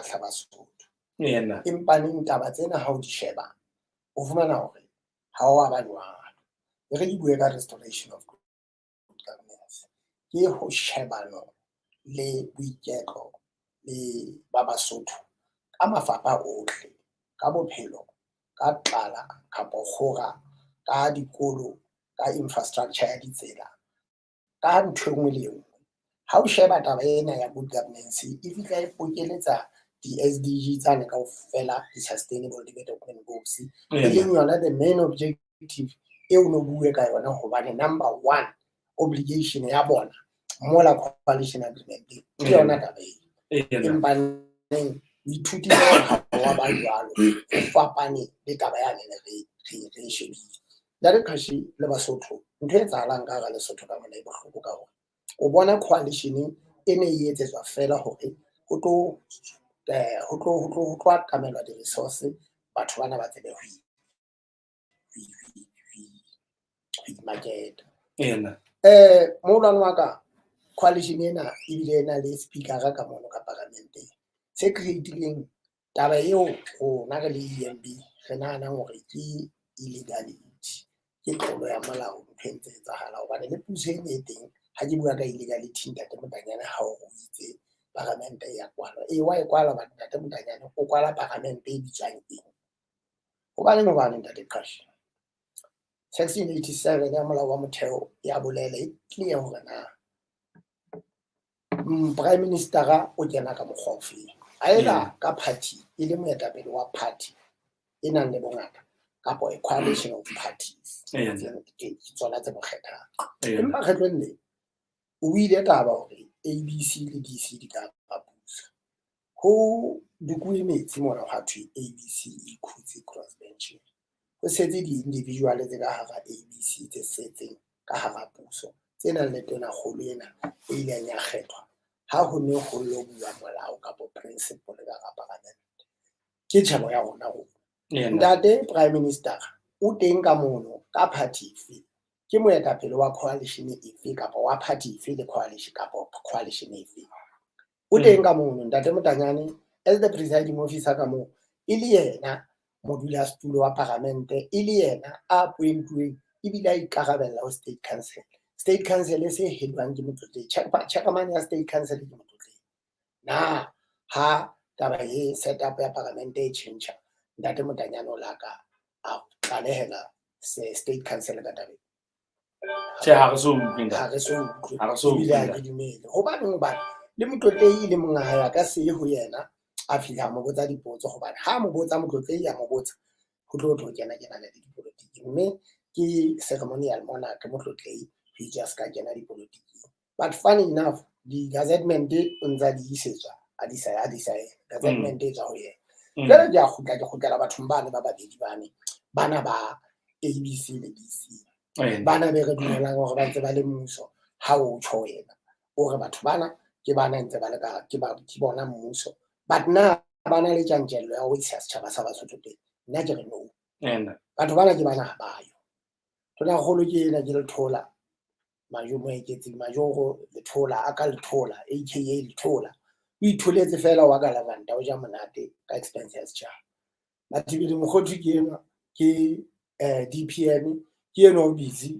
kgahla Basotho. Empa neng taba tsena ha o di sheba o fumana hore ha o ba jwalo. Re di bue ka restoration of good governance ke ho shebano le boiketlo le ba Basotho ka mafapha ohle, ka bophelo, ka tlala kapo kgora, ka dikolo, ka infrastructure ya ditsela, ka ntho enngwe le enngwe. Ha o sheba taba ena ya good governance e fihla e pokeletsa di-SDG tsane kaofela, di-Sustainable Development Goals, e leng yona the main objective eo no bue ka yona, hobane number 1 obligation ya bona mola coalition agreement ke yona taba eo. Empa neng o ithutile ha wa ba jwalo, ho fapane le taba yane re shebile. Jwale Khashi le Basotho ntho e etsahalang ka hara Lesotho ka mona e bohloko ka hore o bona coalition e ne e etsetswa fela hore ho tlo atamelwa di-resource, batho bana ba tsebe ho imaketa. Moulwane wa ka, coalition ena ebile ena le speaker ka mono ka parlamenteng se creatileng taba eo rona re le EMB re nahanang hore ke illegality, ke tlolo ya molao ntho e ntse etsahala, hobane le puso e ne teng ha ke bua ka illegality Ntate Motanyane ha o itse parlamente ya kwala wa e kwala ba Ntate Motanyane o kwala parlamente e bitswang eng hobane Ntate Khashi section 87 ya molao wa motheo ya bolele clear hore na prime minister o kena ka mokgwa ofeng, aela ka party e le moetapele wa party e nang le bongata kapo a coalition of parties tsona tse mo kgethang. Empa kgetlong le o ile taba hore ABC le DC di ka puso ho dikuwe metsi mona ha thwe ABC e khutse crossbench, ho setse di-individual tse ka hara ABC tse setseng ka hara puso tse nang le tona kgolo ena e ileng ya kgethwa ha ho ne ho lo bua molao kapo principle ka hara parliament. Ke tjhebo ya rona ho Ntate Prime Minister o teng ka mono ka party efe, ke moetapele wa coalition efe kapa wa party efe le coalition kapo coalition efe, o teng ka mono Ntate Motanyane as the presiding officer ka moo, e le yena modulasetulo wa parlamente, e le yena a appointuweng ebile a ikarabella ho state council. State council e se headwang ke motlotlehi, chairman ya state council ke motlotlehi. Na ha taba e set up ya parlamente e tjhentjha, Ntate Motanyane o laka a tlalehela state council ka tabeng ha re so ebile ha ke dumele hobane le motlotlehi le monga hae a ka se ho yena a fihla mo botsa dipotso, hobane ha mo botsa motlotlehi a mo botsa ho tlo kena le dipolotiki, mme ke ceremonial monarch motlotlehi ho just ka kena dipolotiki. But funny enough di-gazettement o ntsa di isetswa a di sa gazettement e tswa ho yena. Jwale ke a kgutlela bathong bane ba babedi bana ba ABC le DC, bana be re dumelang hore ba ntse ba le mmuso ha o tjho wena o re batho bana ke bana ntse ba le ka ke bona mmuso, but na bana le tjantjello ya ho isa setjhaba sa Basotho teng. Nna ke re no, batho bana ke bana ha bayo. Tona kgolo ke ena ke Lethola majomo e ketseng majoro Lethola a ka Lethola aka Lethola o itholetse fela wa ka lavanta o ja monate ka expense ya setjhaba. Mathibele mokgotsi ke ena ke DPM ke ena o busy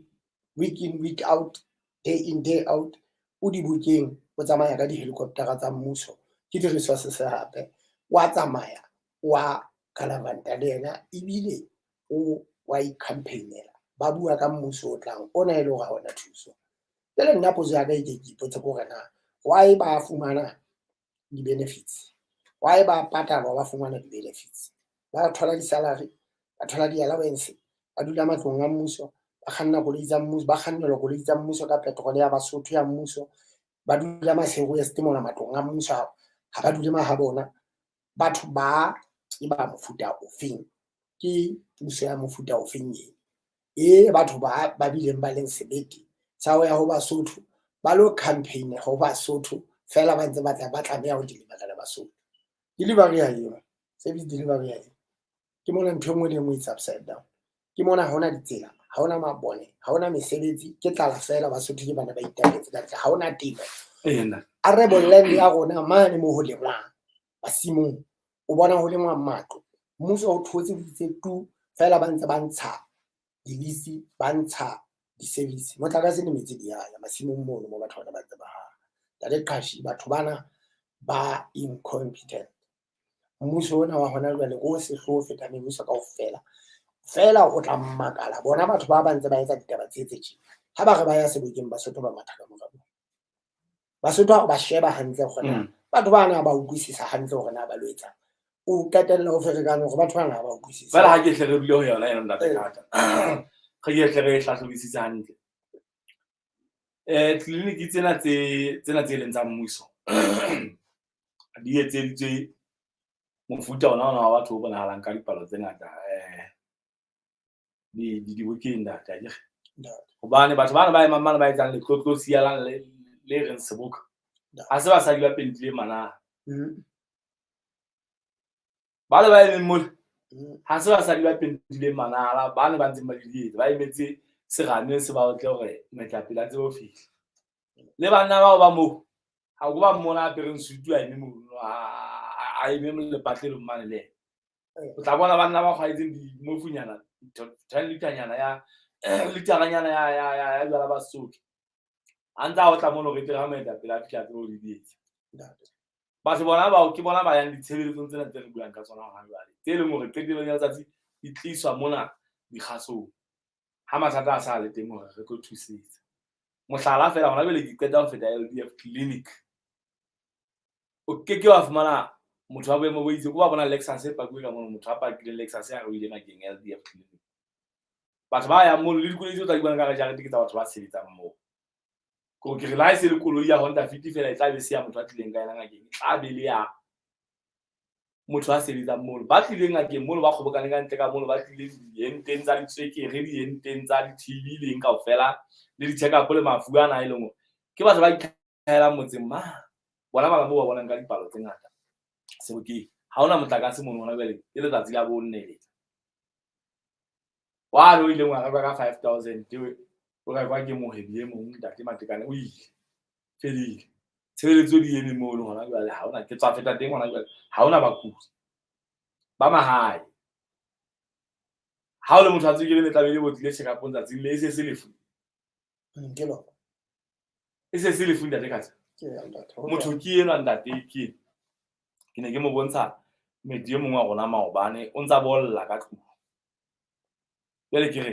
week in week out, day in day out, o dibukeng o tsamaya ka di-helicopter tsa mmuso ke di-resources hape wa tsamaya wa kalavanta le yena ebile o wa i-campaignela ba bua ka mmuso o tlang ona e le hore ha ona thuso. Jwale nna potso ya ka e ke ipotse ko rena why ba fumana di-benefits, why ba patalwa ba fumana di-benefits, ba thola di-salary, ba thola di-allowance, ba dula matlong a mmuso, ba kganna koloi tsa mmuso, ba kgannelwa koloi tsa mmuso ka petrol ya Basotho ya mmuso, ba dula Maseru West mona matlong a mmuso ha ba dule mahabona. Batho ba ke ba mofuta ofeng, ke puso ya mofuta ofeng batho ba bileng ba leng sebete sa ho ya ho Basotho ba lo campaign ho Basotho fela ba ntse ba tlameha ho deliver le Basotho. Delivery ya eo service delivery ya eo ke mona ntho engwe le engwe it's upside down, ke mona ha hona ditsela, ha hona mabone, ha hona mesebetsi, ke tlala fela Basotho ke bana ba itapetse ka ha hona temo. Arable land ya rona mane mo ho lengwang masimong o bona ho le matlo mmuso o thotse ditse tu fela ba ntse ba ntsha dilisi ba ntsha di-service motlakase le metsi di ya masimong mono mo batho ba ntse ba ha tale qashi batho bana ba incompetent mmuso ona wa hona jwale o sehloho feta mmuso kaofela fela o tla mmakala bona batho ba bantse ba etsa ditaba tse tjena ha ba re ba ya sebokeng Basotho ba matha ka morao Basotho ba sheba hantle gona batho bana ba utlwisisa hantle hore na ba lo etsa o qetella ho ferekana hore batho bana ba utlwisisa fela ha ke hle re bile ho yona ena ntate kata ga ke hle re hlahlobisitse hantle clinic tsena tse leng tsa mmuso di etseditswe mofuta ona wa batho ba bonahalang ka dipalo tse ngata di weekend data ya hobane batho bana ba emang ba etsang le tlotlo le reng seboka ha se ba sa di ba pentile mana ba le ba emeng mo ha se ba sa di ba pentile manala ba ne ba ntse ba di etsa ba emetse serane se ba otle hore metlapela tse o fihla le bana bao ba mo ha go ba mmona a pereng sutu a eme mo a eme le patlelo mane le o tla bona bana ba kgwaetseng di mofunyana 10 litranyana ya litranyana ya jwala Basotho anta o tla mono re tla ha pela fihla tlo di dietse batho bona ba ke bona ba yang ditshebeletsong tsena tse re buang ka tsona ha jwale tse leng hore qetelong ya tsatsi di tliswa mona dikgasong ha mathata a sa le teng hore re tlo thusetsa mohlala fela hona bele ke qeta ho feta LDF clinic o ke wa fumana motho wa boemo bo itse go ba bona Lexus e pakwe ka mona motho a pakile Lexus ya go ile makeng LDF clinic batho ba ya mo le dikoloi tse tla di bona ka re jarete ke tsa batho ba sebetsang mo go ke re la ise le koloi ya Honda Fit fela e tla be se ya motho a tlileng ka ena ngakeng tla be le ya motho a sebetsang mo ba tlileng ngakeng mo ba kgobokane ka ntle ka mo ba tlileng dienteng tsa ditswekere dienteng tsa di-TV leng kaofela le di-check-up le mafu ana e leng ke batho ba itlhaela motseng ma bona ba mo ba bonang ka dipalo tse ngata seo ke ha ona motlakase mono hona bele ke letsatsi la bonne wa lo ile ngwa ka 5000 o ga kwa ke mohebi e mong ntate matekane o ile felile tshebeletso di eme mo hona jwale ha ona ke tsa feta teng hona jwale ha ona bakudi ba mahae ha o le motho a tswile le tla be le botlile check-up tsatsing le se lefu ke lo e se lefu ntate ka motho ke ena ntate ke ne ke mo bontsha medi e mongwe wa rona maobane o ntsa bolla ka tlung bele ke re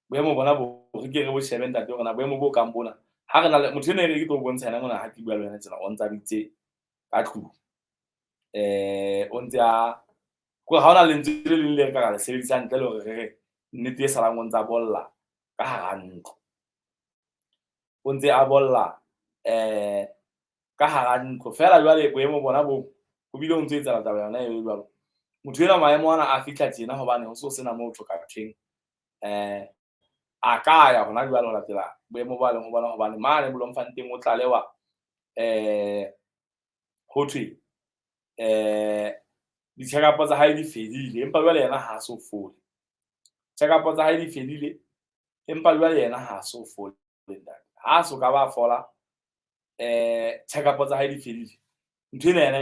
boemo bona bo re ke re bo shebe ntate rona boemo bo kang bona ha re na le motho ene re ke tlo bontsha ena mona ha ke bua le wena tsena o ntsa ditse ka tlung o ntse a go ha ona lentswe le leng le ka le sebedisa ntle le hore re nnete e salang o ntsa bolla ka hara ntlo o ntse a bolla ka hara ntlo fela jwale boemo bona bo go bile o ntse etsa taba yona e jwalo motho ena maemo ana a fitla tjena hobane ho so sena mo ka theng a ka ya hona jwale ho latela boemo ba leng ho bona hobane mane Bloemfontein o tlalewa ho thwe di-check-up tsa hae di fedile empa jwale yena ha so fole check-up tsa hae di fedile empa jwale yena ha so fole ha so ka ba fola check-up tsa hae di fedile ntho ena yena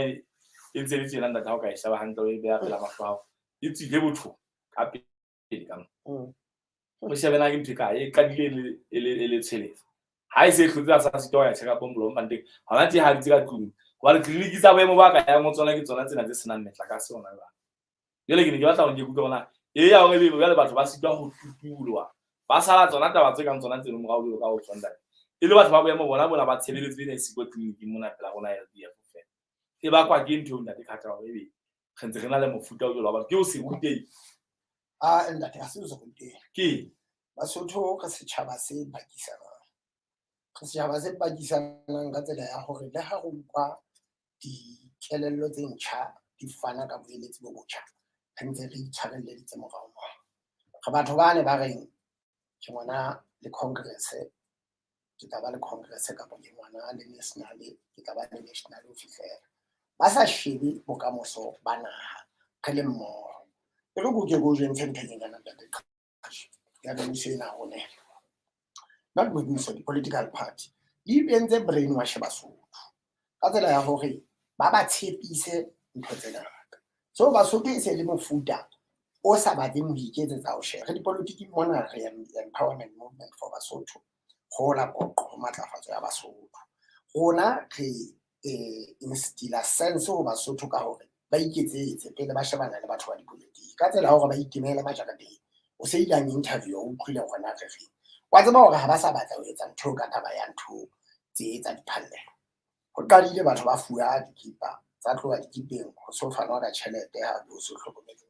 e ntse le tsena ntate ha o ka e sheba hantle e beya pela mahlo ao e tsile botho ka pele ka o shebena ke ntho ka e qadile le tsheletso ha e se hlotsa sa se toya check-up Bloemfontein ha ona tse ha di tsaka tlung wa le clinic tsa boemo ba ka ya ngotsona ke tsona tsena tse senang metla ka se ona jwale jele ke ne ke batla go ke bona e ya hore le batho ba sitwa ho tutulwa ba sala tsona taba tse kang tsona tse le morao ka ho tsonda e le batho ba boemo bona ba tshebeletso ena e siko clinic mona pela rona ya LDF fela e ba kwa ke ntho ntate khata ho ebe re ntse re na le mofuta o jolo ba ke o se rutei ntate ha se o se rutei ke Basotho ka setjhaba se bakisanang ka setjhaba se bakisanang ka tsela ya hore le ha go kwa dikelello tse ntjha di fana ka boeletsi bo botjha re ntse re itshwarelleditse morao ga batho bane ba reng ke ngwana le congress ke tla ba le congress ka ke ngwana le national ke tla ba le national officer ba sa shebe bokamoso ba naha re le mmoho e re go ke go jeng tshenteng kana ntate ya le msena hone not with the political party di bentse brainwash Basotho ka tsela ya hore ba ba tshepise ntho tsena. So Basotho e se le mofuta o sa batleng ho iketsetsa ho share dipolotiki mona re empowerment movement for Basotho go la go matlafatso ya Basotho. Rona re instilla sense ho Basotho ka hore ba iketsetse pele ba shebana le batho ba dipolotiki ka tsela hore ba itemele majakateng. O se ilang interview o utlwile hore na re reng wa tseba hore ha ba sa batla ho etsa ntho ka taba ya ntho tse tsa diphallelo. Ho qadile batho ba fuwa dikipa tsa tloha dikipeng ho so fanwa ka tjhelete ha o so hlokometse.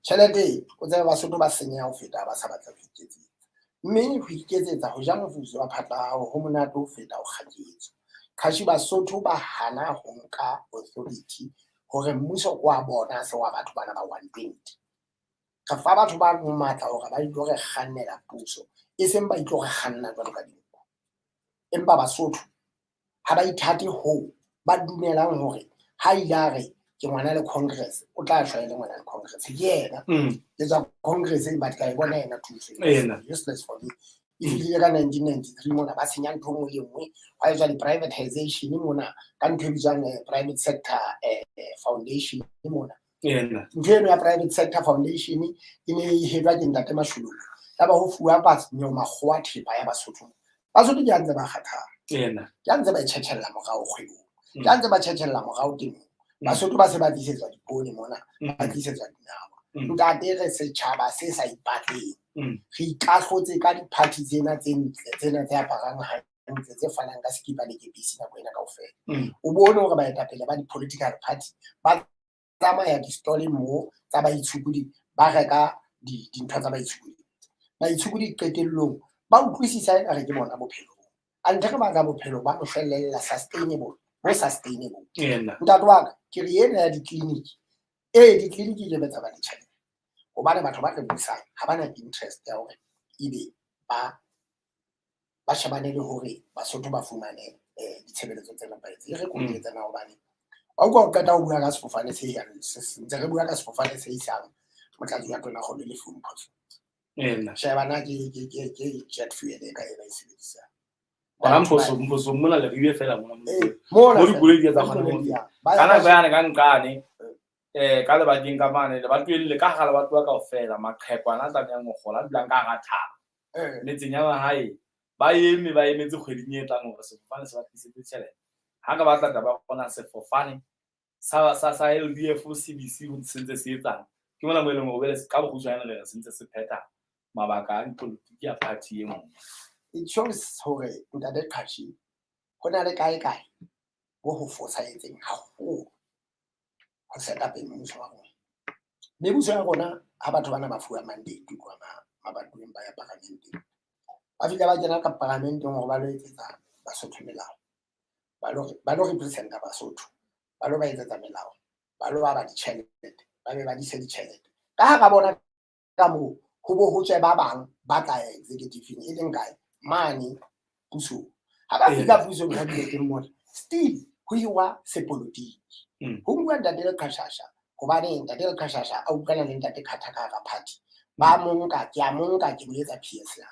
Tjhelete o tseba Basotho ba senya ho feta ba sa batla ho iketsetsa. Mme ho iketsetsa ho ja mofuso wa phatla hao ho monate ho feta ho kgaketswa. Khashi Basotho ba hana ho nka authority hore mmuso wa bona se wa batho bana ba 120. Ka fa batho ba matla hore ba itlo re kgannela puso e seng ba itlo re kganna jwalo ka dinko. Empa Basotho ha ba ithate ho ba dumelang hore ha ilare ke ngwana le Congress o tla shwa le ngwana le Congress yena le tsa Congress e batla e bona ena thuso useless for me. If you ka 1993 mona ba senya ntho ngwe le ngwe ha etswa di privatization mona ka ntho e bitswang private sector foundation mona ntho eno ya private sector foundation e ne e hedwa ke Ntate Masholo ya ba ho fuwa batho makgowa thepa ya Basotho. Basotho ke antse ba kgathang ke antse ba itjhetjhella morao kgwebo ke antse ba tjhetjhella morao temong. Basotho ba se ba tlisetswa dipone mona ba tlisetswa dinawa. Ntate re setjhaba se sa ipatleng re ikahlotse ka di-party tsena tse ntle tsena tse aparang hantle tse fanang ka sekipa le kepisi nako ena kaofela. O bone hore baetapele ba di-political party ba tsamaya di-stall moo tsa baitshokodi ba reka dintho tsa baitshokodi. Baitshokodi qetellong ba utlwisisa ekare ke bona bophelo. Ante re batla bophelo ba mohlelella sustainable bo sustainable. Ntate wa ka ke re ena ya ditleliniki ditleliniki le betsa ba le tjhelete hobane batho ba re busang ha bana interest ya hore ebe ba shebane le hore Basotho ba fumane ditshebeletso tse nepahetseng. Re kotse tsena hobane wa utlwa o qeta ho bua ka sefofane se yang ntse re bua ka sefofane se isang motlatsi wa tona kgolo le Fumpo. Shebana ke jet fuel e ka e ba e sebedisang. Mposo mona le ribe fela mona mo di buledi ya tsamana mo kana ba yana ka nkane ka le ba ding ka mane le ba twelle ka gala ba twa kaofela maqhekwana a tla mo gola dilang ka ga thaba metseng ya hae ba emetse kgweding e tlang hore sefofane se ba tlisetse tjhelete ha ka batla ba bona sefofane sa LDF CBC ho sentse se etsang ke mona mo eleng go bele ka bogutshwana le sentse se pheta mabaka a dipolitiki ya party e nngwe. It shows hore Ntate Khashi ho na le kae bo ho fosahetseng haholo ho seta pele mmuso wa rona. Mebuso ya rona ha batho bana ba fuwa mandate kwa mabatoweng ba ya parlamenteng ba fihla ba kena ka parlamenteng hore ba lo etsetsa Basotho melao ba lo representa Basotho ba lo ba etsetsa melao ba lo ba ditjhelete ba be ba di se ditjhelete ka ha ka bona ka moo ho bo ho tswe ba bang ba tla executive e leng kae mane puso ha ba fika puso ka diteng mona still ho iwa sepolotiki ho bua Ntate Kgashasha hobane Ntate Kgashasha a utlwana le Ntate Khathaka ka party ba monka ke a monka ke boetsa PS la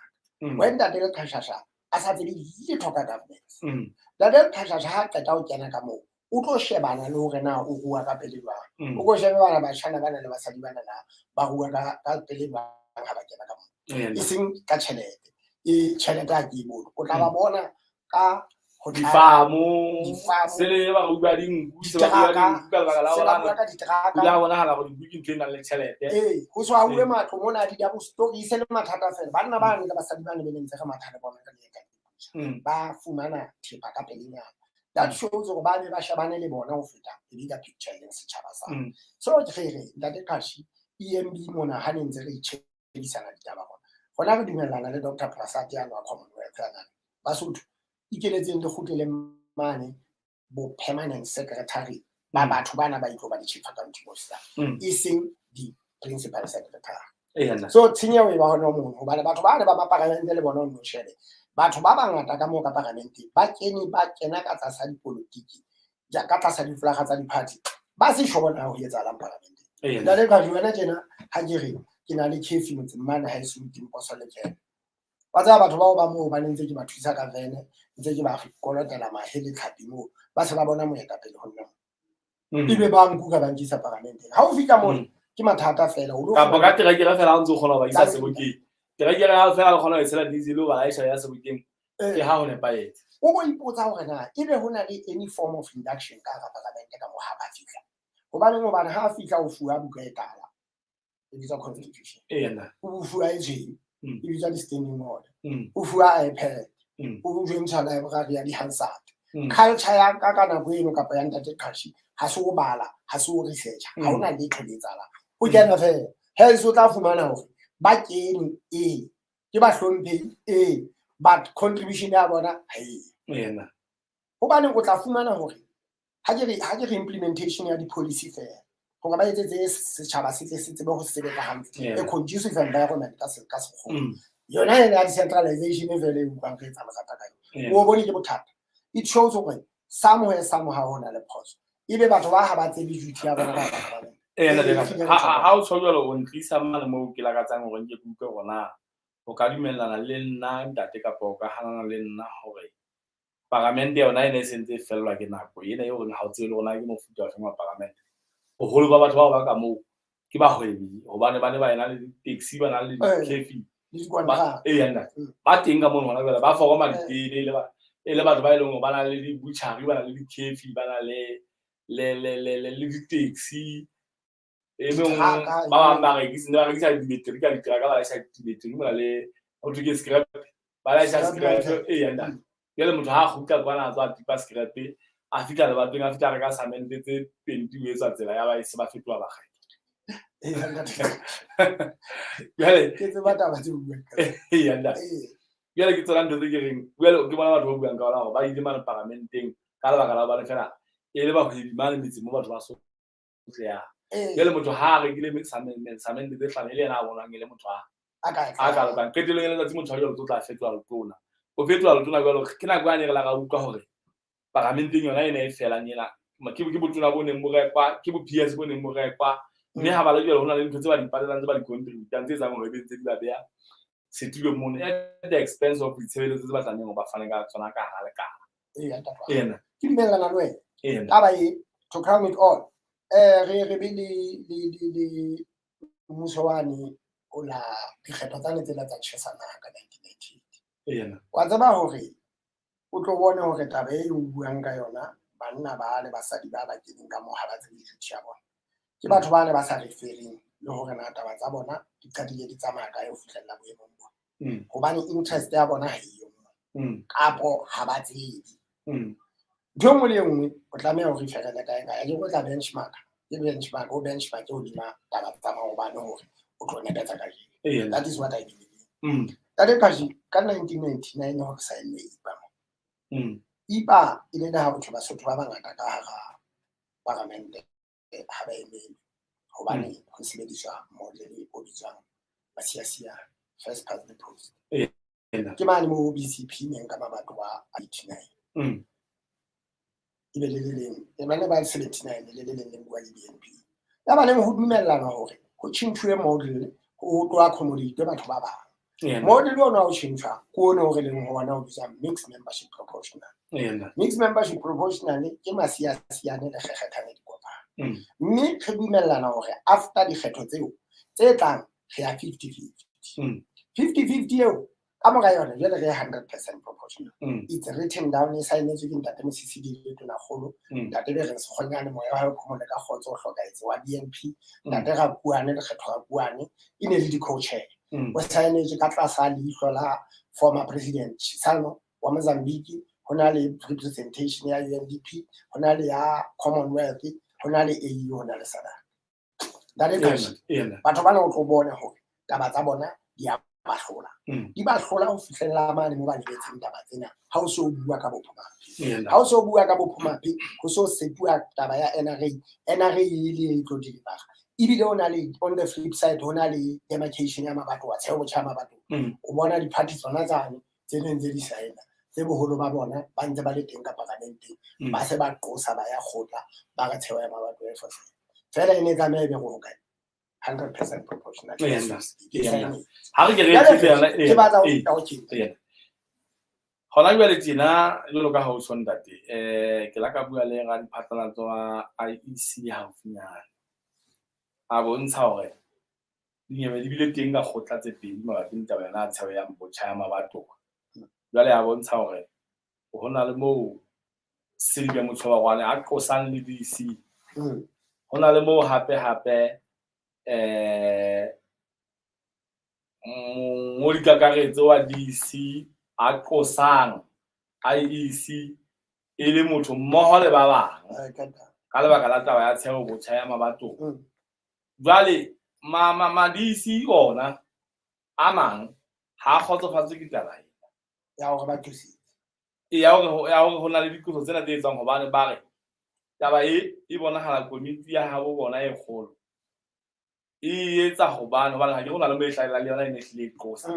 when Ntate Kgashasha a sa tsebe letho ka government. Ntate Kgashasha ha qeta ho kena ka moo o tlo shebana le hore na o rua ka pele jwang o go shebe bana ba tshwana bana le basadi bana na ba rua ka pele jwang ha ba kena ka moo e seng ka tjhelete tjhelete a ke bone o tla ba bona ka ho difamo se le ba go bua dinku se ba bua dinku ka baka la hore ya bona hala go dinku ke nang le tjhelete ho swa uwe matlo mona di double story se le mathata fela banna ba ne le basadi ba ne be ntse ga mathata bona ka dieta ba fumana thepa ka pelenyana. That shows hore ba ne ba shebane le bona ho feta the bigger picture le setjhaba sa so ke re Ntate Khashi EMB mona ha ne ntse re itshebisana ditaba bona hona re dumellana le Dr. Prasad ya wa Commonwealth ana Basotho ikeletseng le kgutlele mane bo permanent secretary ba batho bana ba itlo ba di chief accounting officer e seng di principal secretary. So tshenyeho e ba hona mo hobane batho ba ne ba parliament le bona no shebe batho ba bangata ka moo ka parliament ba kena ka tlasa dipolitiki ja ka tlasa diflaga tsa di-party ba se shobona ho etsahalang parliament. Ntate Khashi wena tjena ha ke re ke na le chefi motseng mane ha e se Dimposo le Vene ba tsaya batho bao ba moo ba ntse ke ba thusa ka Vene ntse ke ba kolotela mahele tlhapi moo ba se ba bona moetapele ho nna ebe ba nkuka ba ntisa parlamenteng ha o fika mo ke mathata fela o lo ka ka terekere fela ha ntse o kgona ba isa sebokeng terekere ha fela o kgona ho tsela diesel o ba aisha ya sebokeng ke ha o nepaetse o bo ipotsa hore na ebe hona le any form of induction ka hara parlamente ka mo ha ba fihla hobane ha a fihla o fuwa buka e tala e bitsa constitution o fuwa e tshweu e bitsa di-standing order o fuwa iPad o jwentsha library ya di-Hansard culture ya ka nako eno kapa ya ntate Kashi ha se o bala ha se o research ha ona letho le etsahala o kena fela ha se o tla fumana hore ba kene ke ba hlomphehi but contribution ya bona ha e hobane o tla fumana hore ha ke re implementation ya di-policy fela hore ba etsetse setjhaba se tle se tsebe ho sebetsa hantle conducive environment ka sekgowa yona ya decentralization e vele e utlwang re etsa mathata ka yona o bone ke bothata it shows hore somewhere hona le phoso ebe batho ba ha ba tsebe duty ya bona ba ha o tshwara o ntlisa mane mo ke lakatsang hore nke ke utlwe rona o ka dumellana le nna ntate kapa o ka hanana le nna hore parlamente yona e ne sentse fellwa ke nako ena e hore ha o tsebe le rona ke mofuta wa fengwa parlamente boholo ba batho bao ba ka moo ke ba hwebi hobane ba ne ba ena le taxi ba na le cafe ba teng ka mona hona ba foroma ditene le batho ba ileng ba na le di-butchery ba na le di-cafe ba na le di-taxi ba bang ba rekisa di-battery ka diteraka ba laisha di-battery mona le ho thwe ke scrap ba laisha scrap jwale motho ha a kgutla kwana a tswa a tipa scrap a fihla lebateng a fihla reka samente tse 20 o etsa tsela ya ba se ba fetoha bakgaki jwale ke tseba taba tse buang jwale ke tsona ntho tse ke reng jwale ke bona batho ba buang ka ona hore ba ile mane parlamenteng ka lebaka la ba le fela e le bahwebi mane metseng mo batho ba sotlehang jwale motho ha a rekile samente tse hlano e le yena a bonang e le motho a ka lokang qetelong ya letsatsi motho a jwale o tla fetoha letona o fetoha letona jwale ke nako yane re la ra utlwa hore parlamenteng yona e ne e felang ena ke botona bo neng bo rekwa ke bo PS bo neng bo rekwa mme ha ba le jwale hona le ntho tse ba di patelang tse ba di contributang tse etsang hore be ntse di ba beha setulong mona at the expense of ditshebeletso tse ba tlamehang ho ba fane ka tsona ka hara lekala ke dumellana le wena taba e to crown it all re be le mmuso wane o la dikgetho tsa tsela tsa tshesana ka 1998 wa tseba hore o tlo bone hore taba e o buang ka yona banna ba le basadi ba ba keneng ka mo ha ba tsebe duty ya bona ke batho ba ne ba sa referring le hore na taba tsa bona di qadile di tsamaya ka ho fihlella boemong bona hobane interest ya bona ha eyo kapo ha ba tsebe ntho nngwe le nngwe o tlameha hore iferele kae kae ke go tla benchmark o benchmark hodima taba tsa maobane hore o tlo nebetsa ka jeng that is what I believe tade ka 1999 ho saenwe IPA e le ha batho ba bangata ka hara parlamente ha ba emele hobane ho sebediswa model o bitswang basiasia first past the post ke mane mo BCP neng ka mabato wa 89 ibe le leng e bana ba 79 le leng bua le BNP ya ba leng ho dumellana hore ho tshintshwe model ho tlo accommodate batho ba bang model ona o tshintshwa ko ne hore leng ho wana o bitsa mixed membership proportional mixed membership proportional ke masiasiane le kgekgethane dikopano mme re dumellana hore after dikgetho tseo tse tlang re ya 50-50 eo ka mora yona jwale re 100% proportional it's written down e signetswe ke ntate Mosisidi le tona kgolo ntate be re se kgonyane moya wa phomole ka khotso o hlokaetse wa BNP ntate ra buane le kgetho ra buane e ne le di co-chair o signetswe ka tlasa leihlo la former president Salmo wa Mozambique hona le representation ya UNDP hona le ya Commonwealth hona le AU hona le Sadaka dale kashi batho bana o tlo bona hore taba tsa bona di a bahlola di ba hlola ho fihlella mane mo ba lebetseng taba tsena ha o so bua ka bophumapi ha o so bua ka bophumapi ho so setua taba ya NRA ile tlo deliver ibile ona le on the flip side hona le demarcation ya mabato wa tshebo cha mabato o bona di parties tsona tsane tse neng tse di saena tse boholo ba bona ba ntse ba le teng ka parlamenteng ba se ba qosa ba ya khotla ba ka tshewa ya mabato ya fose fela ene ka me be go kae 100% proportional ha re ke re fela Hona jwale tjena jwalo ka ha o ntate ke la ka bua le ra diphatlalatso wa IEC haufinyana a bontsha hore dinyewe di bile teng ka kgotla tse pedi mabapi le taba yona tsheo ya botjha ya mabatowa. Jwale a bontsha hore hona le moo Sylvia Motshwarwane a qosang le DC. Hona le moo hape mongodi kakaretso wa DC a qosang IEC e le motho mmoho le ba bang ka lebaka la taba ya tsheo botjha ya mabatowa. Jwale DC ona a mang ha kgotsofatswe ke taba ena ya hore ba thusitse ya hore hona le dikuno tsena tse etsang hobane ba re taba e bonahala komiti ya habo bona e kgolo e etsa hobane ha ke hona le mehlala le yona e ne hlile qosa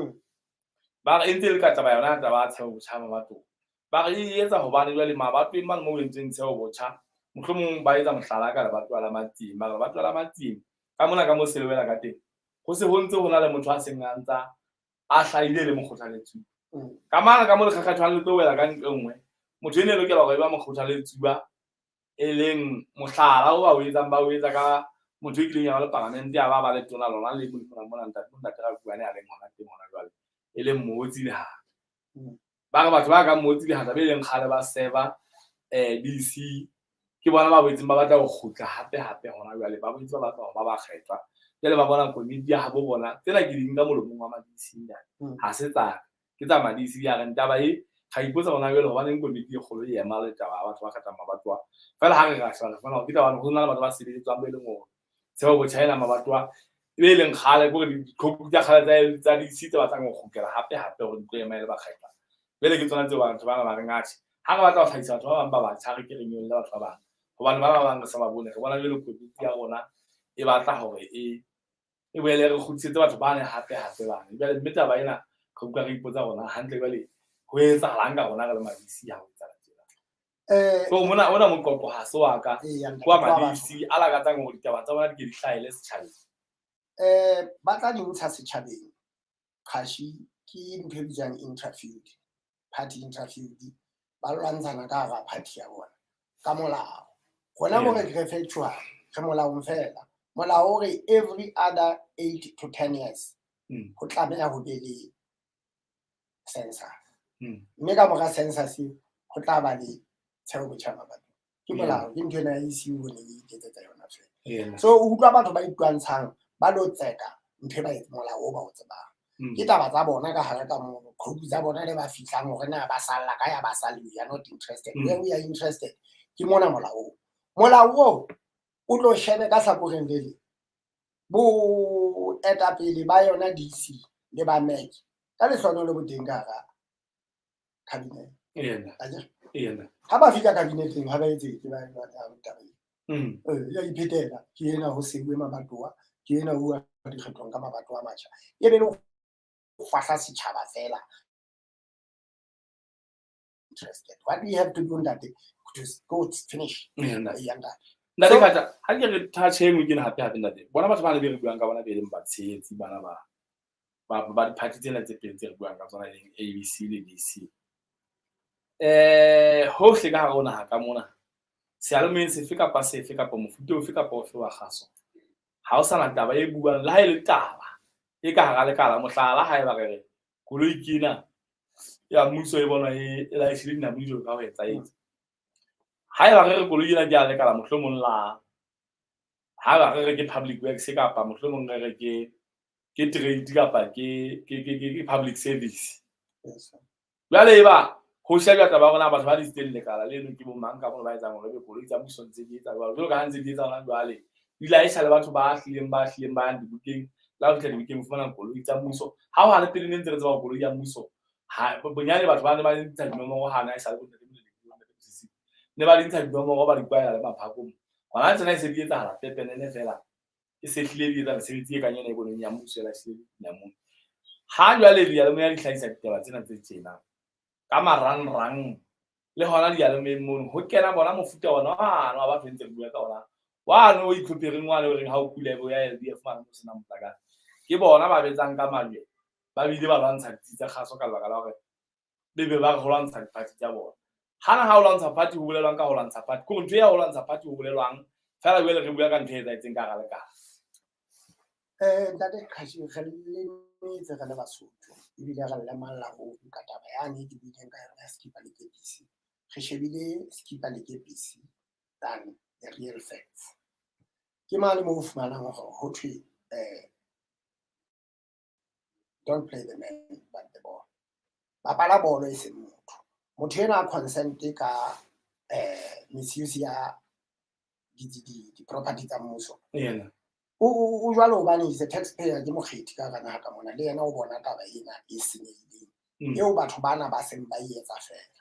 ba re entse le ka taba yona taba ya tsheo botjha mabatowa ba re e etsa hobane jwale mabatoweng mang mo entseng tsheo botjha mohlomong ba etsa mohlala ka lebatowa la matsimi ba re lebatowa la matsimi ka mona ka mo selebela ka teng ho se ho ntse hona le motho a seng a ntsa a hlahile le mokgothaletsuwa ka mana ka mo le kgakgathwang le tlo wela ka nngwe motho ene lokela hore e ba mokgothaletsuwa e leng mohlala o ba o etsang ba o etsa ka motho e kileng ya ba le parlamente ya ba le tona lona le mona ntate ra buane a leng hona teng hona jwale e leng Motsi le Hata ba re batho ba ka Motsi le Hata be leng kgale ba seva DC ke bona ba boetseng ba batla ho kgutla hape hona jwale ba boetse ba batla ho ba kgethwa jwale ba bona komiti ya habo bona tsena ke di nka molomong wa ma-DC ha se tsa ke tsa ma-DC ya reng taba e ga ipotsa bona jwale hobaneng komiti e kgolo e ema le taba batho ba kgethang mabatowa fela ha re sheba fela ke taba ho na le batho ba sebeletswang be leng hore tsheo botjha ena mabatowa e be leng kgale gore dikhoupu tsa kgale tsa DC tse batlang ho kgutlela hape hore di tlo ema le ba kgethwa jwale ke tsona tseo batho ba reng atjhe ha re batla ho hlahisa batho ba bang ba batjha re ke re nyolle batho ba bang hobane ba bang re sa ba bone re bona jwale komiti ya rona e batla hore e boele re kgutlisetse batho bane hape bane jwale mme taba ena re utlwa re ipotsa rona hantle jwale ho etsahalang ka rona re le ma-DC ha ho etsahala tjena so ona moqoqo ha se wa ka kwa ma-DC a lakatsang hore ditaba tsa bona di ke di hlahele setjhabeng ba tla di ntsha setjhabeng khashi ke ntho e bitswang interviewed party interviewed ba lwantshana ka hara party ya bona ka molao gona mo re reflectual re molaong fela molao hore every other 8 to 10 years ho tlameha ho be le census mme ka mora census ho tla ba le tsheo botjha mabatowa ke molao ke ntho ena e isiwe ne e iketsetsa yona fela so o utlwa batho ba itwantshang ba lo tseka ntho ba etsa molao o ba o tsebang ke taba tsa bona ka hara ka moo khoupu tsa bona le ba fihlang hore na ba salla ka ya ba salwe we are not interested when we are interested ke mona molao o tlo shebe ka hlakoreng le bo etapele ba yona DC le ba MEC ka lehlono le boteng ka hara cabinet ha ba fika kabineteng ha ba etse ke ba taba ya iphetela ke ena ho sebuwe mabatowa ke ena ho dikgethong ka mabatowa a matjha e be le ho fahla setjhaba fela interested what we have to do that to go finish nna le kata ha ke re thatche engwe ke na hape ntate bona batho ba le be re buang ka bona be leng batshehetsi bana ba di-party tsena tse pedi tse re buang ka tsona e leng ABC le DC hohle ka hare ho naha ka mona sealemoeng sefe kapa sefe kapa mofuta ofe kapa ofe wa kgaso ha o sana taba e buang le ha e le taba e ka hara lekala mohlala ha e ba re koloi kena ya mmuso e bona e la ishile dinamudi ka ho etsaetsa ha e ba re koloi ena ke a lekala mohlomong la ha ba re ke public works kapa mohlomong re ke trade kapa ke public service jwale e ba ho shega taba bona batho ba di tse lekala le no ke bo mang ka bona ba etsang hore be koloi tsa mmuso ntse di etsa jwalo ka ha ntse di etsa hona jwale di la isa le batho ba hlileng ba yang dibukeng la ho tla dibukeng fumana koloi tsa mmuso ha o ha le pele ne ntse re tsaba koloi ya mmuso ha bonyane batho ba ne ba ntsha dinomoro hana e sa le bo ne ba dintsha dinomoro ba di kwaela le maphakong hona tsena e se di etsahala pepenene fela e se hlile di etsa mesebetsi e kanyana e boneng ya mmuso ya hlile ya mong ha jwale diyalemoya di hlahisa ditaba tsena tse tjena ka marangrang le hona diyalemoyeng mono ho kena bona mofuta ona wa batho ntse re bua ka ona wano o itlhophereng wane o reng ha o kula bo ya LDF mane mo sena motlakase ke bona ba betsang ka malwe ba bile ba lwantsha ditsi tsa kgaso ka lebaka la hore be ba re ho lwantsha di-party tsa bona hana ha o lwantsha party ho bolelwang ka ho lwantsha party ke ntho ya ho lwantsha party ho bolelwang fela jwale re bua ka ntho e etsahetseng ka gale ka ntate Khashi re lemetse re le Basotho ebile re lemalla ho ka taba yane ke buileng ka yona skipa le kepisi re shebile skipa le kepisi than the real facts ke mane mo fumanang hore ho thwe don't play the man but the ball bapala bolo e seng motho ena a consent ka misuse ya di-property tsa mmuso o jwalo hobane is a taxpayer ke mokgethi ka kana ka mona le yena o bona taba ena e senyehileng eo batho bana ba seng ba etsa fela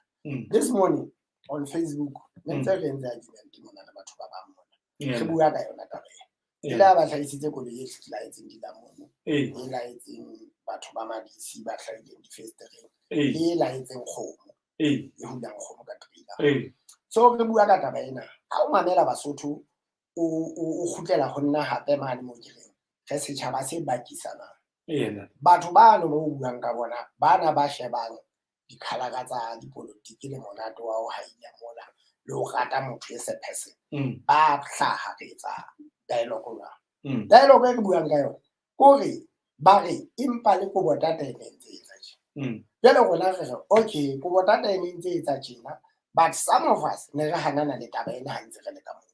this morning on Facebook ntse re entse argument mona le batho ba bang mona re bua ka yona taba ena ile ba hlaisitse koloi e hlaetseng dilamong e laetseng batho ba madisi ba hlaileng difestereng e laetseng kgomo e hulang kgomo ka trailer so re bua ka taba ena ha o mamela Basotho o khutlela ho nna hape mane mo direng re setjhaba se bakisana batho bano ba buang ka bona bana ba shebang dikhalaka tsa dipolotiki le monato wa ho haila mola le ho rata motho e se person ba hlaha re etsa dialogue dialogue e re buang ka yona kore ba re impa le ko botata e ntse etsa tjena jale rona re re okay ko botata e ntse etsa tjena but some of us ne re hanana le taba ena ha ntse re le ka mo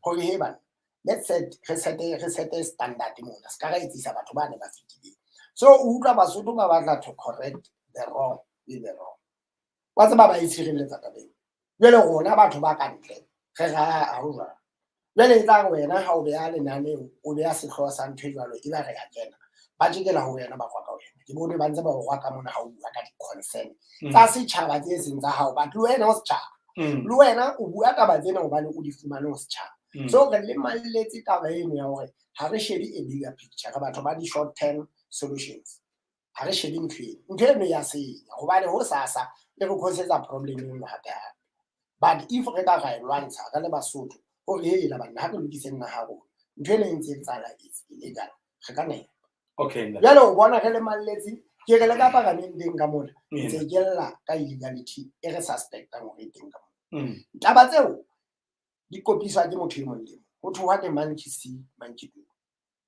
hore he bana let's set a standard mona ska ra etsisa batho ba ne ba fitile so o utlwa Basotho ba batla to correct the wrong with the wrong wa tseba ba itshireletsa tabeng jale rona batho ba kantle re ra a utlwa jale e tla wena ha o beha lenaneo o beha sehloho sa ntho jwalo e ba re ya kena ba jikela ho wena ba kwa ka wena ke bone ba ntse ba rwa ka mona ha o bua ka di-concern tsa setjhaba tse seng tsa hao but le wena o setjhaba le wena o bua taba tsena hobane o di fumane ho setjhaba so re le malletse taba eno ya hore ha re shebe a bigger picture re batho ba di short term solutions ha re shebe ntho eno ya senya hobane ho sasa le re causetsa problem eno hape but if re ka ra lwantsha ka le Basotho hore he la bana ha re lokise nna ha rona ntho ena e ntse e tsala is illegal re ka nepa okay jalo o bona re le malletse ke re le ka parlamenteng ka mona ntse ke lla ka illegality e re suspectang hore e teng ka mona taba tseo di kopiswa ke motho e mong le mong ho thwe what a monkey see monkey do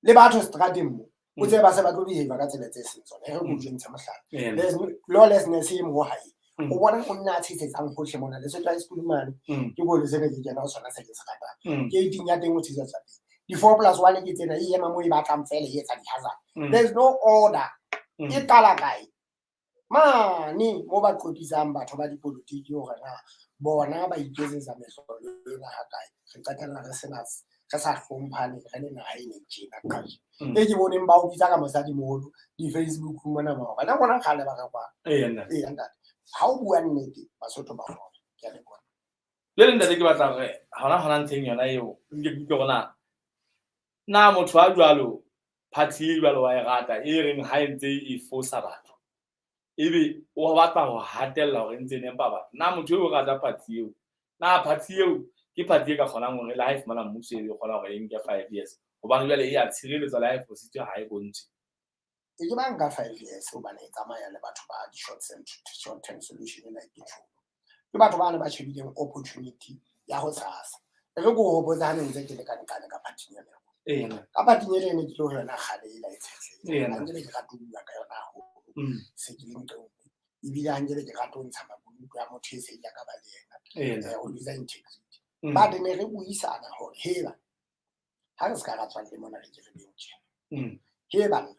le batho strateng mo o tse ba se ba tlo behave ka tsela tse seng tsona re go jwentsha mohlala there's lawlessness e mo hae o bona o nna tshetsetsang hohle mona le setwa school mane ke bo le sene ke kena o sona se ke se ratang ke ding ya teng o tshetsa di 4+1 ke tsena e ema mo e batlang fela e etsa di hazard there's no order e tala kae mane mo ba qotisang batho ba dipolotiki hore na bona ba iketsetsa mehlolo ena ha kae re qetella re sena re sa hlomphane re le naha e neng tjena kae e ke boneng ba o bitsa ka mosadi moholo di-Facebook mona mo bana bona khale ba ka kwa ntate ha o bua nnete Basotho ba bona ke a le bona le ntate ke batla re hona ntsheng yona eo ke gona na motho a jwalo party e jwalo wa e rata e reng ha ntse e fosa batho ebe o batla ho hatella hore ntse nempa batho na motho o rata party eo na party eo ke party e ka kgonang hore life mana mmuso e kgona hore e nke 5 years hobane jwale e ya tshireletsa life o sitse ha e bontshe e ke ba nka 5 years hobane e tsamaya le batho ba di short term solution like ke batho ba ne ba shebileng opportunity ya ho sasa re go hopotsa ntse ke le ka party ya ka party ya ne ke lo yona khale e la itshetlhe ha ke rata ho bua ka yona ho se ke leng teng ebile ha ke rata ho ntsha mabuka ya motho e se ya ka ba le yena o lose integrity ba de ne re buisana hore hela ha re ska ra tswa le mona re ke re beng he bana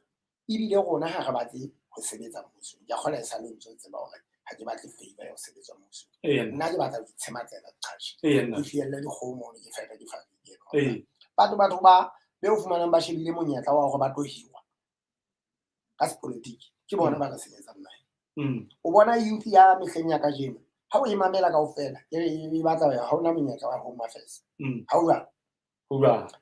ebile rona ha re batse ho sebetsa mmuso ya kgola e sa le ntse tseba hore ha ke batle favor ya ho sebetsa mmuso nna ke batla ho itshematsela qhashi ke fielle di kgomo ke feta di family batho ba be o fumanang ba shebile monyetla wa hore ba tlo hiwa ka sepolotiki ke bona ba ka sebetsa nna o bona youth ya mehleng ya kajeno ha o imamela kaofela e batla ha ona monyetla wa home affairs ha o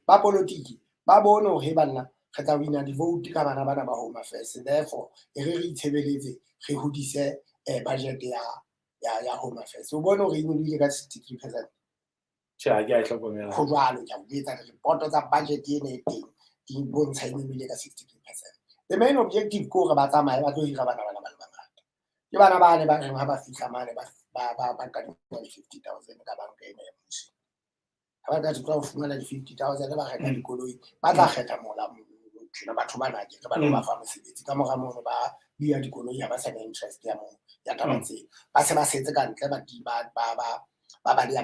ba politiki ba bone hore banna re tla wina di vote ka bana ba home affairs therefore e re itshebeletse re hodise budget ya home affairs o bone hore e nyolile ka 63%. Tja ke a hlokomela go jwalo ke a botsa report tsa budget ena e teng di bontsha e nyolile ka 63%. The main objective ko re ba tsamaya ba tlo hira bana ba le bangata ke bana bane ba reng ha ba fihla mane ba ka di 50,000 ka banka ena ya mmuso ha ba ka tla go fumana di 50,000 ba reka dikoloi ba tla kgetha mola tshwana batho ba na ke ba ba fa mosebetsi ka mora mono ba bia dikoloi ya ba sa interest ya mo ya tabatse ba se ba setse ka ntle ba di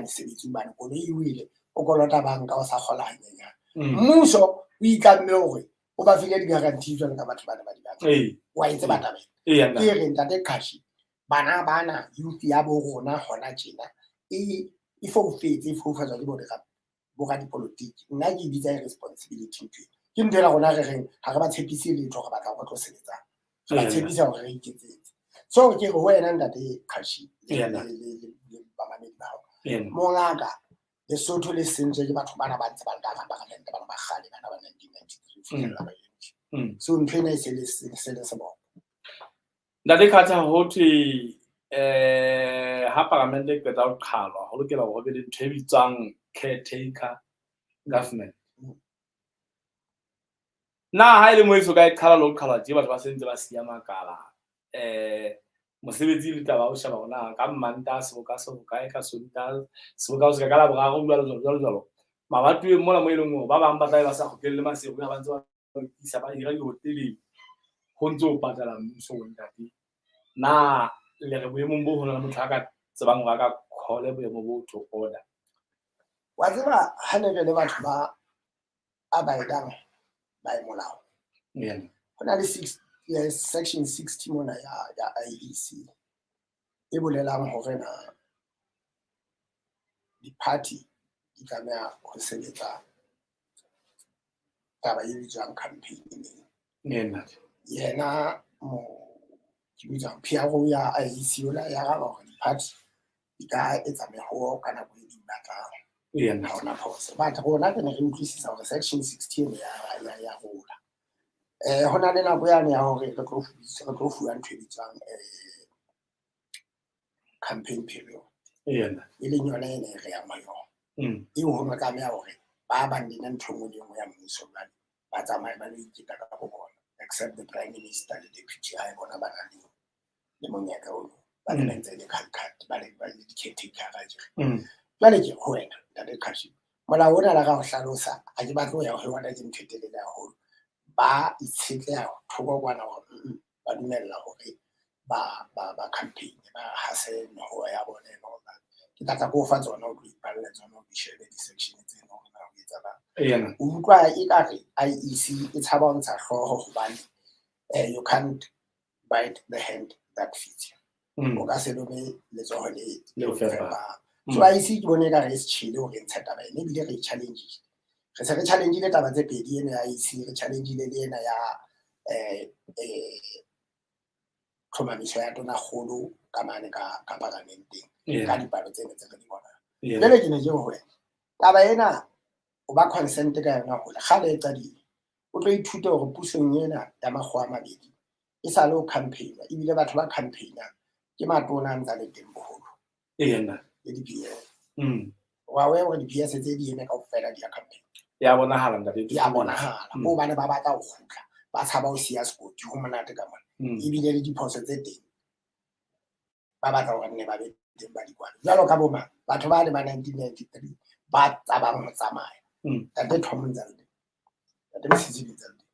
mosebetsi ba dikoloi e wile o kolota banka o sa kgola hanyanya mmuso o itlamme hore o ba file di guarantee jwalo ka batho bana ba di batla wa itse ba tabe ke re ntate Khashi bana youth ya bo rona hona tjena e foufetse foufatswa ke bo ga dipolitiki nna ke bitsa responsibility ke ntela rona re reng ha re ba tshepise letho re batla go tlo sebetsa re ba tshepisa hore re iketsetse so ke re ho wena ntate Khashi le bamamedi ba hao mongaka Lesotho le sentse ke batho bana ba ntse ba nka parliament bana ba kgale bana ba 1993 so ntwena se le se bona ntate Khatha ho thwe ha parliament e qeta ho qhalwa ho lokela ho be le ntho e bitswang caretaker government na ha ile mo iso ka e qhala lo qhala tje batho ba sentse ba siya makala mosebetsi le taba o shaba hona ka mmanta se ka ka sonta se ka o se ka la boraro jwalo mabatwe mola mo ileng ba bang ba tla ba sa khokelle masego ya bantse ba isa ba hira di hoteli ho ntse o patala mmuso o ntate na le re boemong bo hona motho a ka tsebang ba ka khole boemo bo to order wa tseba hane re le batho ba abaidang ba molao hona le section 60 mona ya IEC e bolelang hore na di-party di tlameha ho sebetsa taba e bitswang campaign yena mo ke bitswang PRO ya IEC ola ya ga hore di-party di ka etsa meho ka nako e di batlang ha ona phoso but rona ke ne re utlwisisa hore section 16 ya rona hona le nako yane ya hore re tlo fuwa ntho e bitswang campaign period e leng yona ene re ya yona e ho no tlameha hore ba bang dina ntho mo le ya mmuso ba tsamaya ba le ikita ka bo bona except the prime minister le deputy high bona ba na le monyaka o ba le ntse le card ba le caretaker ba jere jwale ke ho wena ntate Khashi mola ona la ga ho hlalosa a ke batlo ya ho bona ke mthethele la holo ba itshetleha thoko kwana hore ba dumella hore ba campaign ba hase ho ya bona no ke tla go fa tsona o ipalla tsona o shebe di-section tse no na o etsa ba o utlwa e ka re IEC e tshaba ho ntsha hloho hobane you can't bite the hand that feeds you o ka se lobe letsoho le fepa so IEC ke bone ka re se tshile hore ntsha taba ene bile re challenge re se re challenge le taba tse pedi ene ya IEC re challenge le ena ya tlhomamiso ya tona kgolo ka mane ka parlamenteng ka dipalo tse tse re di bona jwale ke ne ke ho wena taba ena o ba consent ka yona ho le gale e qadile o tlo ithuta hore pusong ena ya magwa mabedi e sa lo campaign e bile batho ba campaigna ke matona ntsa le teng boholo le di-PS wa we hore di-PS tse di eme kaofela di ya campaign ya bonahala ntate ya bonahala mo bana ba batla ho kgutla ba tshaba ho siya sekoti ho monate ka mona ebile le diphoso tse teng ba batla hore ne ba be teng ba di kwana jwalo ka boma batho ba le ba 1993 ba tsabang ho tsamaya ntate Tom Nzalde ntate Msizili Nzalde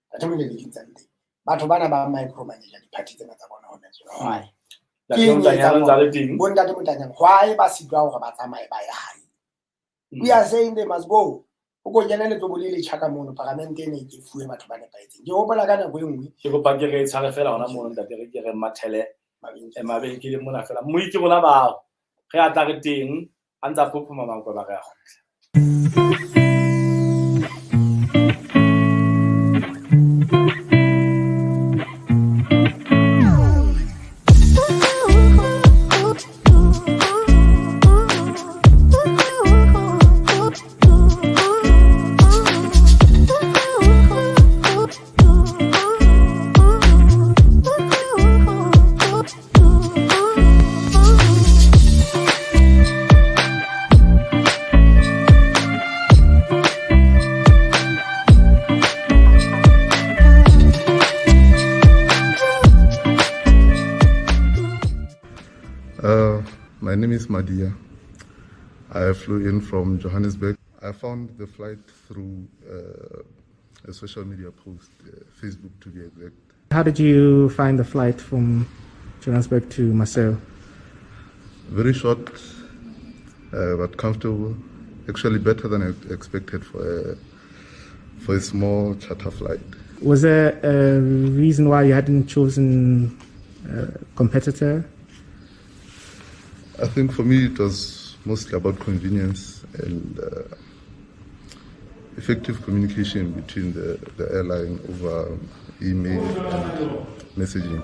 ntate Moleleki Nzalde batho bana ba micromanager di-party tsena tsa bona hona jwale bontate Motanyana why ba sitwa hore ba tsamaye ba ya hae we are saying they must go o go jana le tlo le chaka mono parlament ene ke fuwe batho ba ne ba etse ke hopola ka nako engwe ke go pake re tshare fela hona mono ntate re ke re mathele mabeke le mona fela mo itse bona ba re atla re teng a ntsa phopoma mangwe ba re a go name is Madia. I flew in from Johannesburg. I found the flight through a social media post, Facebook to be exact. How did you find the flight from Johannesburg to Marseille? Very short, but comfortable. Actually better than I expected for a small charter flight. Was there a reason why you hadn't chosen a competitor? I think for me it was mostly about convenience and effective communication between the airline over email and messaging.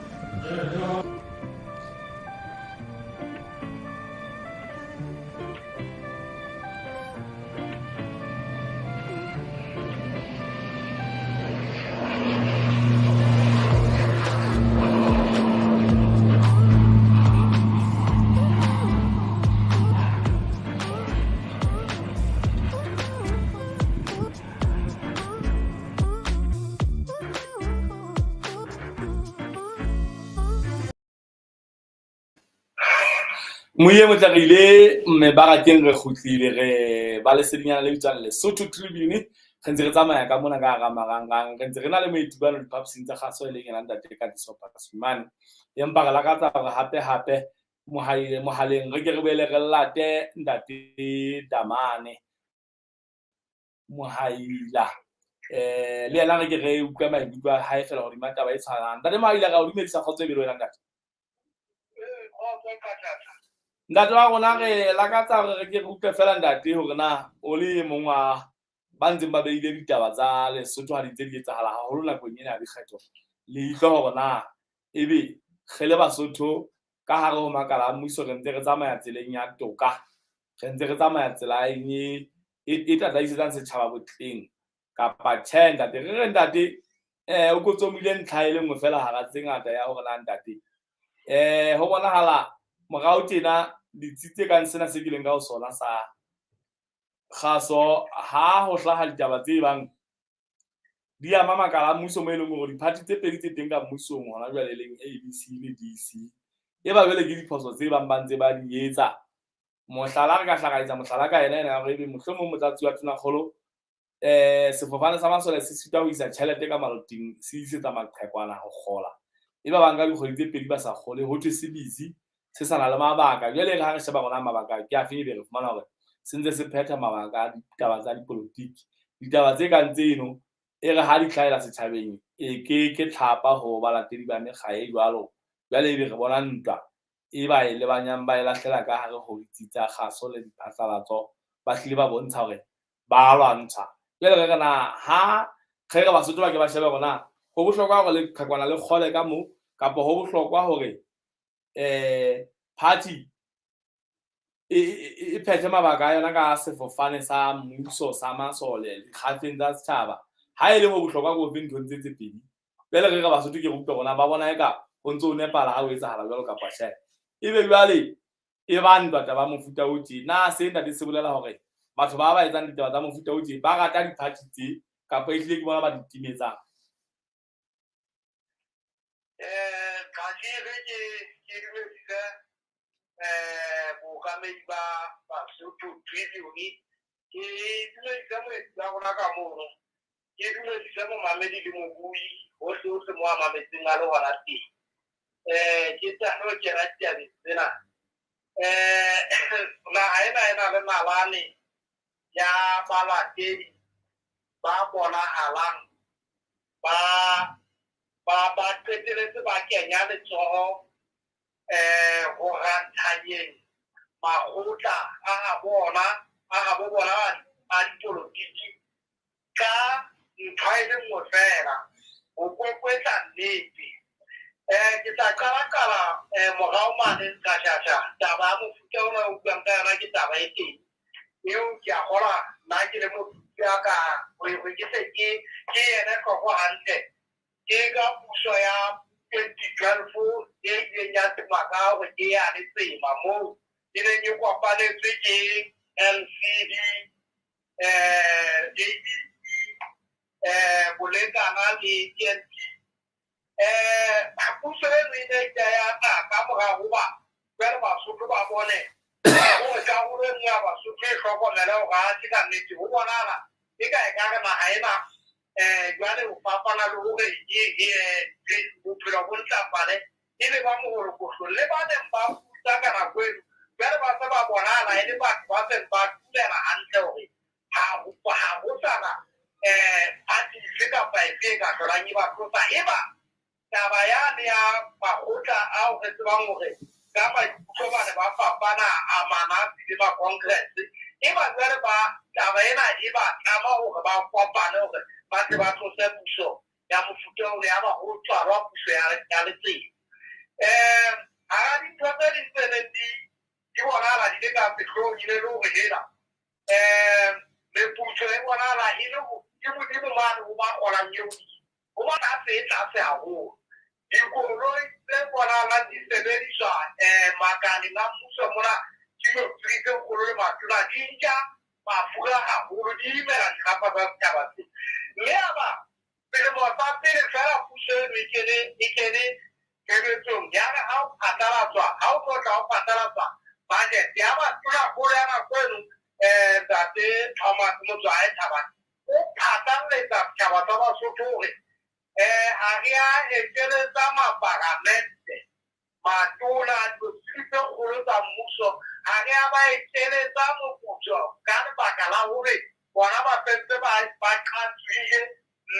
Moye motlagile mme ba rateng re khutlile re ba le sedinyana le bitswang Lesotho Tribune re ntse re tsamaya ka mona ka ga marangrang re ntse re na le maitubano diphaposing tsa kgaso e leng ena ntate ka disopa ka Sumane empa re lakatsa gore hape mohaleng re ke re boele re late ntate Damane Mohaila le yena re ke re utlwa maikutlo a hae fela gore mataba e tshwarang ntate Mohaila ga o dumedisa kgotso e belo wena ntate ntate wa rona re lakatsa gore re ke re utlwe fela ntate hore na o le mong wa ba ntseng ba beile ditaba tsa Lesotho ha di ntse di etsahala haholo nakong ena ya dikgetho le itlo hore na ebe ge le Basotho ka hare ho makala a mmuso re ntse re tsamaya tseleng ya toka re ntse re tsamaya tsela e tataisetsang setjhaba botleng kapa tjhe ntate re re ntate o kotsomile ntlha e le nngwe fela hara tse ngata ya hore na ntate ho bonahala morao tjena ditshitse kang sena se kileng ka ho sona sa kgaso ha ho hlaha ditaba tse bang di ama makala a mmuso mo e leng hore di-party tse pedi tse teng ka mmusong hona jwale leng ABC le DC e ba jwale ke diphoso tse bang ba ntse ba di etsa mohlala re ka hlakaetsa mohlala ka ena re ebe mohlomong motlatsi wa tonakgolo sefofane sa masole se sita ho isa tjhelete ka maloting se isetsa maqhekwana ho kgola e ba bang ka dikgwedi tse pedi ba sa kgole ho thwe se busy se sana le mabaka jwale re ha re sheba rona mabaka ke a feng be re fumana hore se ntse se phetha mabaka a ditaba tsa dipolotiki ditaba tse kang tseno e re ha di tlhaela setjhabeng e ke tlhapa ho balatedi ba mekga e jwalo jwale ebe re bona ntwa e ba e le banyang ba e lahlela ka hare ho ditsitsa kgaso le diphatlalatso ba hlile ba bontsha hore ba lwantsha jwale re kana ha re Basotho ba ke ba shebe rona ho bohlokwa hore le qhekwana le kgole ka mo kapo ho bohlokwa hore party e phethe mabaka a yona ka sefofane sa mmuso sa masole dikgatleng tsa setjhaba ha ile ho bohlokwa go feng ntho tse pedi bele re Basotho ke rutwa bona ba bona eka ho ntse o nepala ha o etsahala jwalo kapa share ebe jwale e ba ntwa taba mofuta o tje na se nda di se bolela hore batho ba ba etsang ditaba tsa mofuta o tje ba rata di-party tse kapa e hlile ke bona ba ditimetsang ka dire ke re bokamedi ba Basotho Tribune ke dumedisa moetsi wa rona ka mono ke dumedisa momamedi le mobui hohle hohle mo a mametseng a le hona teng ke tano ke ratia tsena naha ena le nalane ya balatedi ba bonahalang ba qeteletse ba kenya letsoho ho rantanyeng makgotla a habo bona a dipolotiki ka ntho e le nngwe fela ho kwekwetsa nnete ke tla qala morao mane ka shasha taba ya mofuta ona o buang ka yona ke taba e teng eo ke a gola nna ke le motho ya ka re ke se ke ene tlhoko hantle ke ka puso ya 2012 e ileng ya temaka gore ke ya le tsema moo ke ne ke kopanetswe ke LCD bolekana le TNT puso e re ne ya ka morago ba jwale Basotho ba bone 我家务人家吧，是最说过来的话，这个没就我那了，这个家个嘛还嘛，原来我爸爸那路个也不知道我咋办的，因为我们我说那把人把咋个那鬼，原来把这把我那来的把人把出来了安走的，还不啥个，他这个白这个说了你把出啥一把，咋把呀你呀把火车啊或者是把我给。Kama kutoka na bapana amana sima congress iba ngare ba tabaina iba kama ho ba kwapana ho ba se ba tso se puso ya mufuto le aba ho tswa ro puso ya le tsi ara di tsaka di tsene di wona la di ka petro ni le ro hela le puso e wona la ilo di mo ma no ba ora nyu o ba ta se a ho Ikoloi se wala la di se veri sa magani na muso mona kilo frito koloi ma tuna dinja ma fura ha buru di mera kapa ba kabati le aba pero mo ta pere sara puso ikene kebe to yara hau patala twa ba je yaba tuna kore na kwenu date thama mo jai thaba o patan le ta kaba ta ba so to Aria ejele zama paramente matuna tusito kuruta muso aria ba ejele zamu kujo kan bakala ure wana ba pente ba country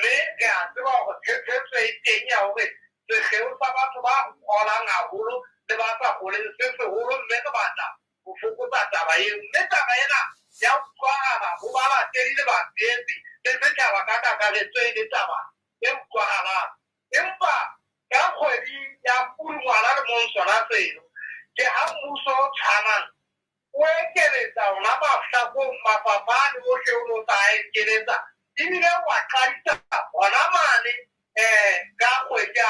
le ga tro ke se tenya ure se heu saba ba ola nga hulu de ba ta hulu se hulu le ba ta ufuku ta ba ye ne ta ba na ya kwa na bu ba ba teri de ba de ka ba ka le tse de ta ba Empa, ya kwedi ya kuru wala de mon sona seino. Ke hamuso chanan. We keleza una bafta ko mapapa ni wo se uno tae keleza. Imile wakalita ona mani ga kwedi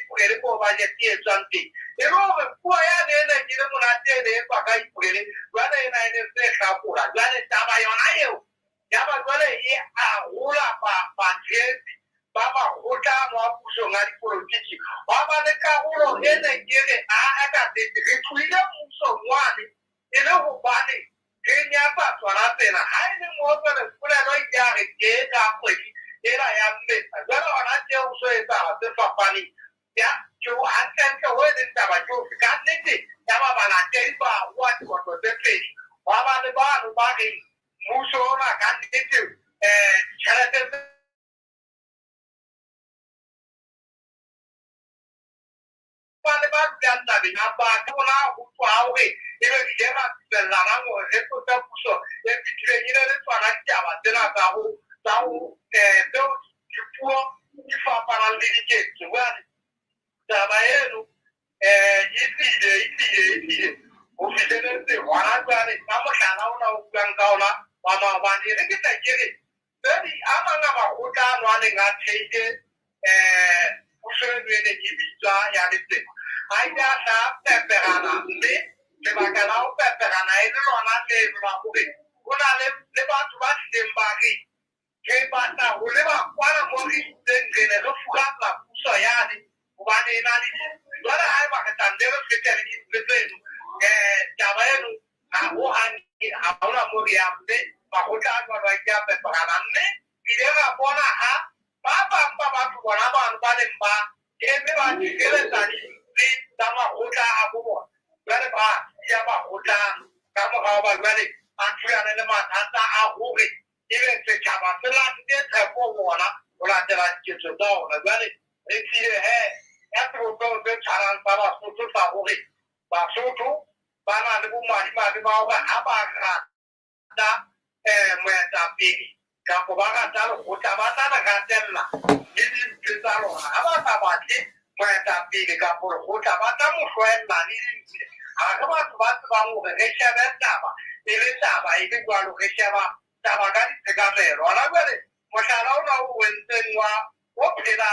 kwedi ko ba je tie santi. Ero ko ya ne jire muna te de pa kai kwedi. Wala ina ine se ka kura. Wala taba yona yo. Ya ba wala ye a ula pa jesi. Baba hota no puso ngari politiki baba ne ka ulo ene gere aka de kuida muso mwani ele ho bani kenya pa twara tena haine mo ba kula no yare ke ka kweli era ya mbe zara wana je uso eta de papani ya jo akan ka wede taba jo ka nete ya baba na ke ba what to de pe baba ne ba no ba ke muso na kan nete charate Pale ba ganda bi na ba ko na ku awe ebe bi ma se la na mo e ko ta puso e bi tre ni le to na ja ba de na ta hu do ti puo ti fa para le di ke tu wa ta ba enu iti o fi de ne wa na ba ni na mo ka na una u gan ka na wa ma ba ni ne ta jere ni ama na ba ko ta no ne ga teike puso ne ne ki bi ya de Aida na peperana le bacalao peperana e no na le ma kubi una le ba tu ba de mbaki ke ba ta o le ba kwala mo ri de ngene go fuga la puso ya ni ba de na ni dora ai ba ka tan de ke te ni de ja ba no a o an a ona mo ri ambe ba ko ta ba ya peperana ne ide ga bona ha ba tu bona ba de mba ke me ba ti ke le ta ni Tama hota abubuwa wani ba ya ba hota kama kawo ba wani an tuya na lima ta ta a hore ibe se kama se la ti ta ko wona wala ta la ti to da wala wani e ti ya to ko be charan ba ba so to sa hore ba so to ba na de bu ma di ba ba aba ka da mo ta pi ka ko ba ka ta hota ba ta na ka tella ni ti ta ro aba ta ba ti Puerta pílica por justa matamos suelta ni acaba tu vamos de ese estaba él estaba y que cuando que se va estaba casi de cabero ahora vale pues ahora no hubo o peda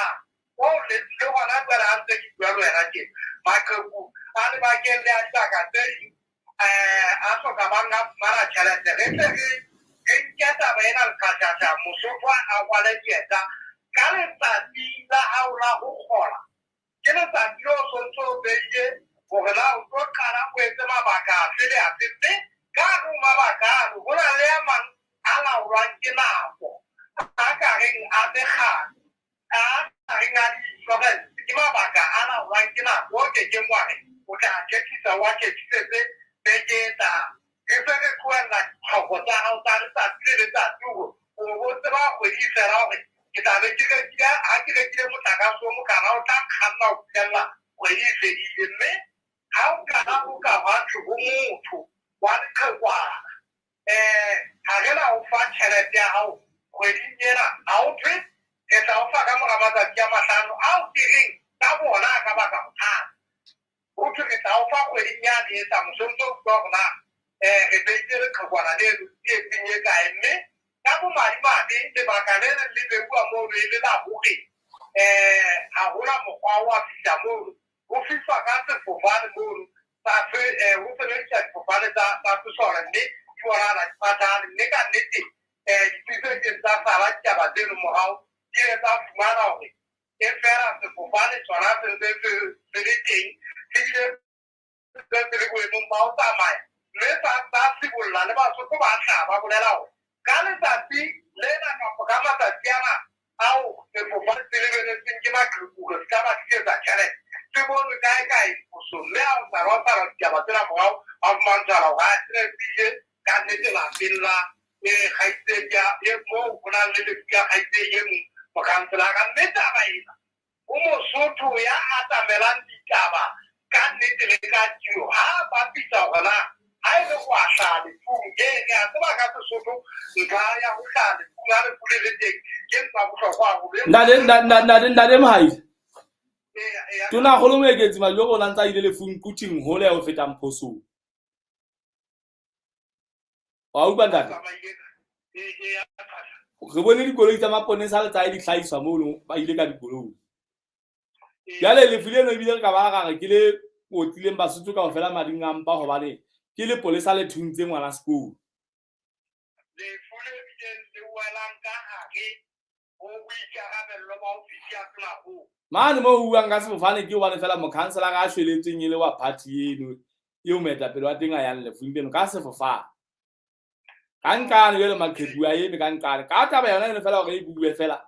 o le dio a la para antes que yo era aquí macu ale va que le hasta acá aso cabanga para chala de que ya estaba en el casa mucho agua de dieta calenta y la aula jola Kena ta kilo sonso beye Ogala ukokara kwete mabaka fili afite karu mabaka ugula leman ala urangina hapo akaring adeha akaring sobe mabaka ala urangina wote jemwane uta chekisa wache chise bejeta efeke kwenda hokota autarita tilita tugo wote ba kweli serawe kitabe kika akire mutaka so mukana utakana ukela kweli seyime how can I look at what you to one kawa? Hagela of fat headed how quitting out with get our Fagamata Yamasan out digging Tabona Kabaka. Who took it out for quitting Yan is some sort of dogma, a basic Kawana, the guy and me. Tabu Marima, the Bacana, and Live more really that booty. Ahura Mokawa Samu. Ufifa kata kufanya mulu tapi upendelea kufanya tapi soalnya ni orang nak padan ni kan niti itu kita salah siapa dulu mau dia tak mana ni efera kufanya soalnya penting dia terus mau tamai mereka tak bulan lepas itu bahasa apa boleh lau kalau tapi lena kama tersiapa au kufanya television tinggi macam Google sekarang kita dah cari People guy so now Sarota Jabatera Wow of Manzaro Hasre Canada Villa Haiteja Mo Kunalika Haitejum Makansala Meta Soto ya ata Melandi Kaba Canada you have a pizza wana I don't wash out the food yeah Tabaka Soto Gaya Hukan Kula Pulite Nadem high. Tuna holo against my logo and I telephone cooking hole of it and posu. Oh, but that when you go to my ponies, I'll tie the size of Mulu by illegal guru. Yale, if you don't be a Kavara, kill it, or Tilim Basuka of Fela Madingham Bahovale, kill a police alley to him while at school. They fully begin the Walanga again, or we can have a low official. Man, who angas for funny you want to tell a council actually living in a party. You met up with I am left in Castle for far. Can you market where you can car? Carta by another fellow, a fella.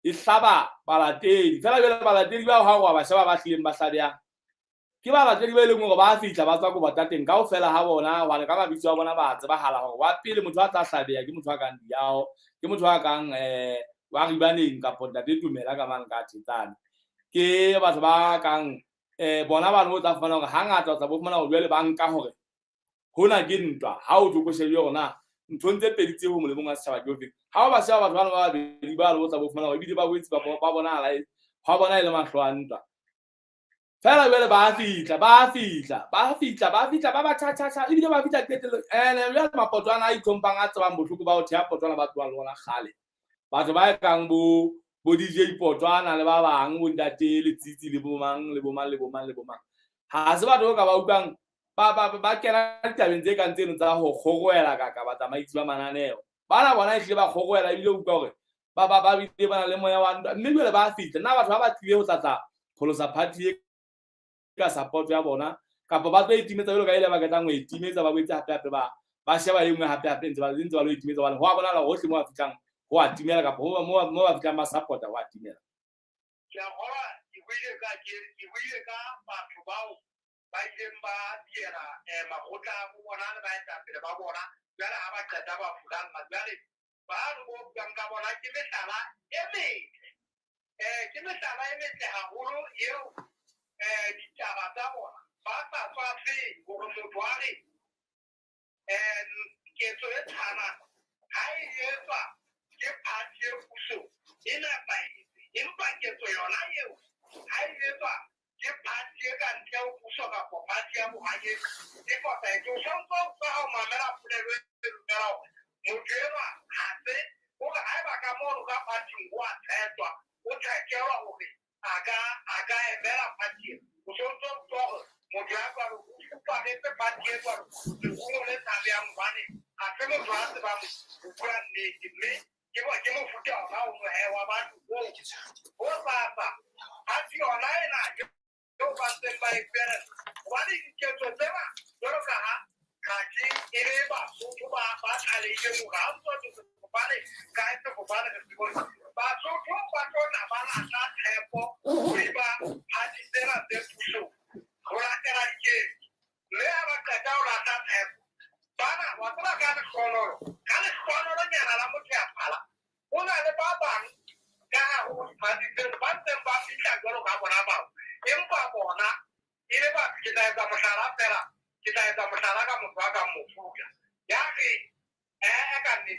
It's Saba, Balate, fellow Balate, how I saw about him, Basadia. Give out a very well about each of us talk about that in Gau fella, how now, while I come up with one about the Bahala, what Pilum Sadia, give Mutuagan, Yao, give Mutuagan, Wangibani, Capot, that did to Melagaman Gatitan. Ke basaba kang bonaba no ta fana hanga ta bo mana o le bang ka hore hona ginntwa ha o tlo se yona ntonte peditse ho mo le monga sa ba jofi ha ba sa ba bana ba di ba lo ta bo mana o bi di ba wetsi ba bona ala ha bona ile mahlo a ntwa fela le ba fitla ba cha ile ba fitla ketelo le mapotwana a ikompang a tsaba botlhoko ba o thea potwana ba twa lona gale batho ba kang bo DJ Potwana le ba bang o ntate le tsitsi le bomang ha se batho ka ba utlwang ba kena tabeng tse ka ntseno tsa ho gogoela ka ba tsamaitsi ba mananeo bana bona ile ba gogoela ile utlwa hore ba bile bana le moya wa ntwa mme le ba fitla na batho ba tlile ho tlatsa pholosa party e ka support ya bona ka ba tla itimetsa ile ka ile ba ka tang ho itimetsa ba botse hape ba sheba engwe hape ntse ba lo itimetsa ba ho bona la hohle mo afitlang what timela ka mo afika ma support wa timela ya hora iwile ka batho bao ba imba diera makota mo bona ba eta pele ba bona jala aba tsata ba fulan majale ba no ganga bona ke metala eme ha holo yeo di taba ta bona ba ta fa fi go mo twale ke so etana hai yefa ke party uso ina bai impa ke to yona yeo hai yefa ke party ka nteo uso ka ko party ya mo haye ke ko ta jo sonko ba o mamela pule re ngara mo jema hase o ga ai ba ka mo ka party wa tsetwa o tsa kero o ke aga e bela party o sonko to mo ja ba ro ku pa ne pe party ko ro le ta ya mo bani a se mo twa se ba mo ku ni me ke mo futa na o mo he wa ba o ba party online na yo ba se ba experience wani fiteng ba tseng ba fitla jalo ka bona ba empa bona ile ba ke tla etsa mohlala fela ke tla etsa mohlala ka motho ka mofuta ya re ka nne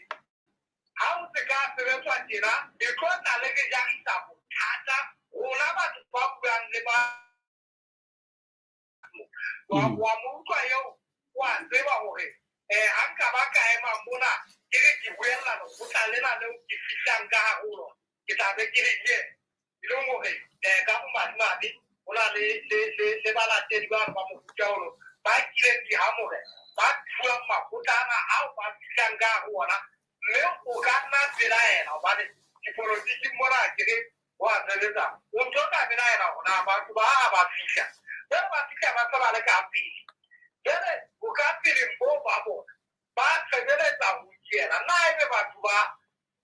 ha o se ka sebetswa tjena e tla le ke jagisa bothata rona batho ba buang le ba wa motho yo wa tseba hore ha nka ba ka ema mona ke re ke buella no go tla lena le ke fitlang ka haholo ke tla be ke re ke ile hore ka mo madi ona le balatedi ba ba mo tjaulo ba kile di hamore ba tsua makutana au ba fitlang ka hona mme o ka nna tsela ena ba le dipolitiki mona ke re wa tseletsa o ntoka bena ena ona ba ba fitla ba fitla ba tsaba le ka pele jere o ka pele mbo ba bona ba tseletsa ho tsena na ebe batho ba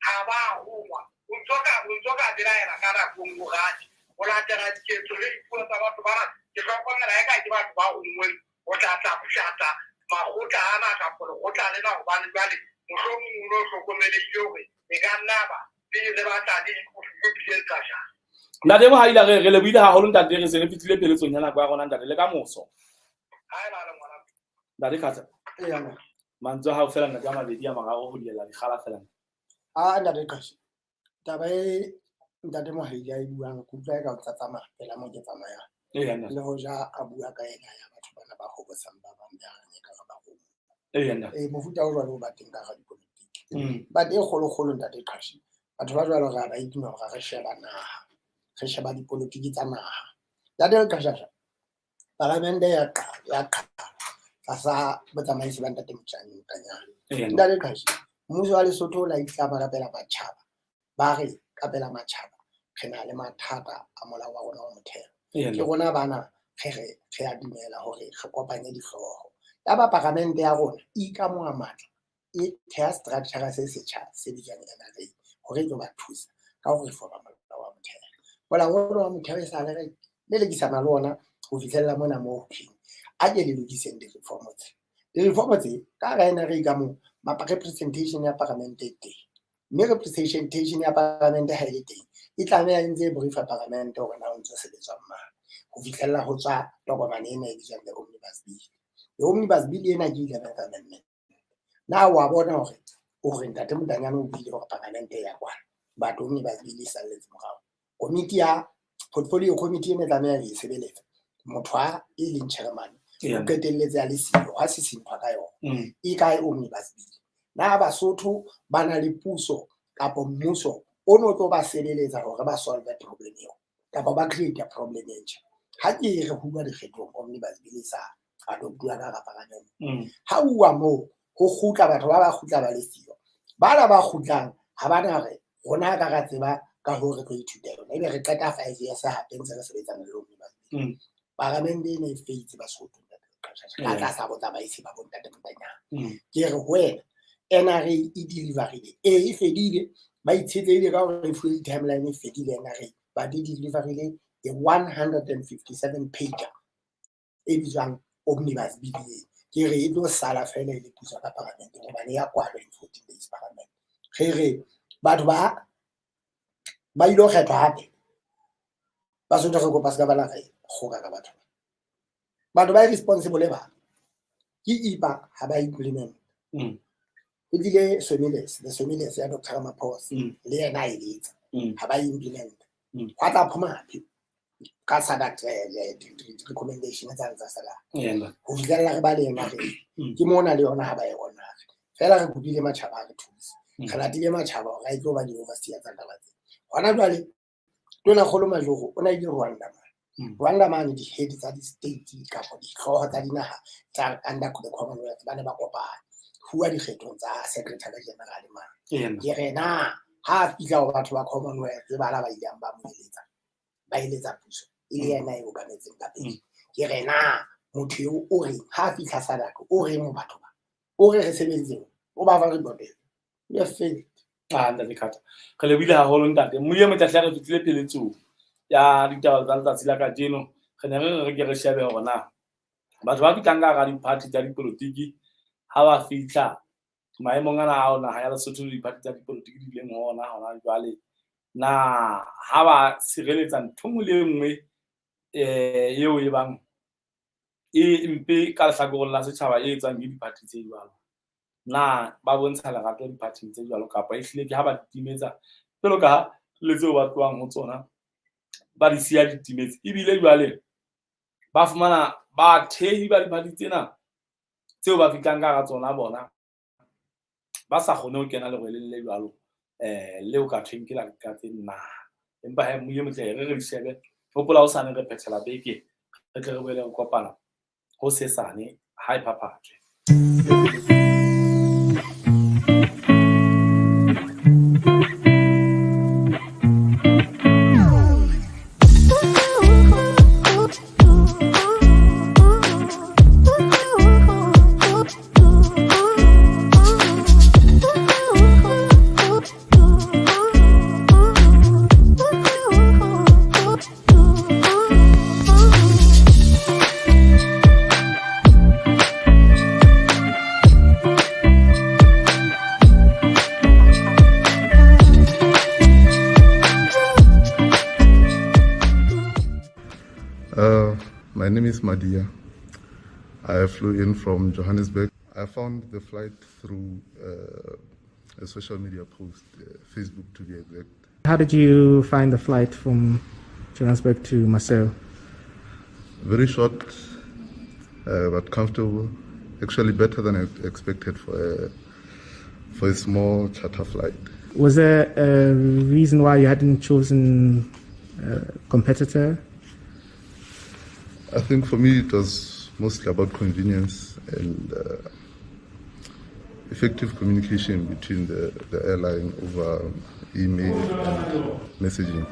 ha ba huwa o ntoka bena ena kana kungu gati o la tera ke tsole puo tsa batho ba ke tlo kgona la ka ke batho ba ungwe o tla tla pushata magotla ana ka polo o tla le na go bana bale mohlomong o hlokomele hore e ka nna ba le ba tla di go fitile ka sha nna demo ha ile re le buile ha holo ntate re se re fitile peletsong yana kwa rona ntate le ka moso ha ela le ngwana ntate khatsa yana manzo ha o fela nna ka mabedi ya magaro go diela di gala fela ntate khatsa tabae ntate mo haile a buang go tla ka tsamaya pela mo ke tsamaya le ho ja a bua ka ena ya batho bana ba go botsang ba bang ba ne ka ba go mofuta o jwalo ba teng ka ga dipolitiki ba teng kgolo ntate khatsa batho ba jwalo ga ba itse hore re sheba naha re sheba dipolitiki tsa naha ntate khatsa parlamente ya sa botsamaisi ba ntate Mtshani Mkanyana ntate khatsa mmuso wa Lesotho la itlama rapela batjhaba ba re kapela matjhaba re na le mathata a molao wa rona wa motheo ke rona bana re a dumela hore re kopanye dihlooho ya ba parlamente ya rona ikamoa matla e theha structure se setjha se bitsang NRA hore e ba thusa ka hore reforma molao wa motheo molao wa motheo e sa le lekisana le ona ho fihlella mona mo hoping a ke le lokiseng di-reform tse ka ga NRA ka mo representation ya parlamente teng mme representation ya parlamente ha ile teng e tlameha ntse briefa parlamente hore na o ntse sebetswa mang ho fihlella ho tswa tokomane ena e bitswang the omnibus bill ena ke 11th amendment na wa bona hore ntate Motanyana o bile hore parlamente ya kwana batho omnibus bill e salletse morao committee ya portfolio committee ena tlameha e sebeletsa motho a e leng chairman o qetelletse a le sio ha se sintwa ka yona e kae omnibus bill na Basotho ba na le puso kapo mmuso o no tlo ba sebeletsa hore ba solve problem eo kapa ba create problem e ntjha ha ke re ho bua dikgethong omnibus bill sa adoptuwa ka parlament ha uwa mo ho khutla batho ba khutla ba le sio bana ba khutlang ha bana re rona ka ga tseba ka hore re ithuta yona ebe re qeta 5 years ha ntse re sebetsana le omnibus bill parlament e ne feitse Basotho ka tla sa botsa ba isi ba bontate Motanyana ke re wena NRA e deliverile e fedile ba itshetlehile ka hore full timeline e fedile NRA ba di deliverile e 157 page e bitswang omnibus bill ke re e tlo sala fela le puso ka parlament hobane ya kwalo in 14 days parlament re batho ba ilo kgetha hape ba sotho re kopa ska bana re khoga ka batho ba responsible ba ke ipa ha ba implement o dile the Somiles ya Dr. Ramaphosa le yena e letsa ha ba implement wa tla phomaphi ka sadat recommendation tsa sala ho fihlella re ba le yena ke mona le yona ha ba yona fela re kopile matjhaba re thusa re latile matjhaba ga itlo ba di overseer tsa taba tse hona jwale tona kgolo majoro o na ile Rwanda man di head tsa di state ka go di tlhoho tsa dinaha tsa under the Commonwealth ba ne ba kopana hua dikgethong tsa secretary general man ke rena ha fihla ho batho ba Commonwealth ba la ba ileng ba moeletsa ba iletsa puso ile yena e okametseng ka pele ke rena motho yo o re ha fihla sadako o re mo batho ba o re sebetseng o ba va re boteng ya fela nda le khatsa re le bile ha holo ntate moye mo tla re fitile peletsong ya ditaba tsa letsatsi la ka jeno re ne re ke re shebe hore na batho ba fitlang ka ga di-party tsa dipolitiki ha ba fitla maemong ana a ona ha ya Lesotho le di-party tsa dipolitiki di leng hona jwale na ha ba sireletsa ntho nngwe le nngwe eo e bang e mpe ka lehlakoreng la setjhaba e etswang ke di-party tse jwalo, na ba bontsha lerato di-party tse jwalo kapa ehlile ke ha ba timetsa jwalo ka ha le tseo ba tloang ho tsona ba di siya ditimetse, ebile jwale ba fumana bathehi ba di-party tsena tseo ba fihlang ka hara tsona bona ba sa kgone ho kena lerweleng le jwalo leo ka thweng ke la ka tse naha. Empa he moye motle re di shebe, hopola hosane re phethela beke re tle re boele ho kopana ho sesane ha e phaphatswe. My name is Madia. I flew in from Johannesburg. I found the flight through a social media post, Facebook to be exact. How did you find the flight from Johannesburg to Marseille? Very short, but comfortable. Actually better than I expected for a small charter flight. Was there a reason why you hadn't chosen a competitor? I think for me it was mostly about convenience and effective communication between the airline over email and messaging.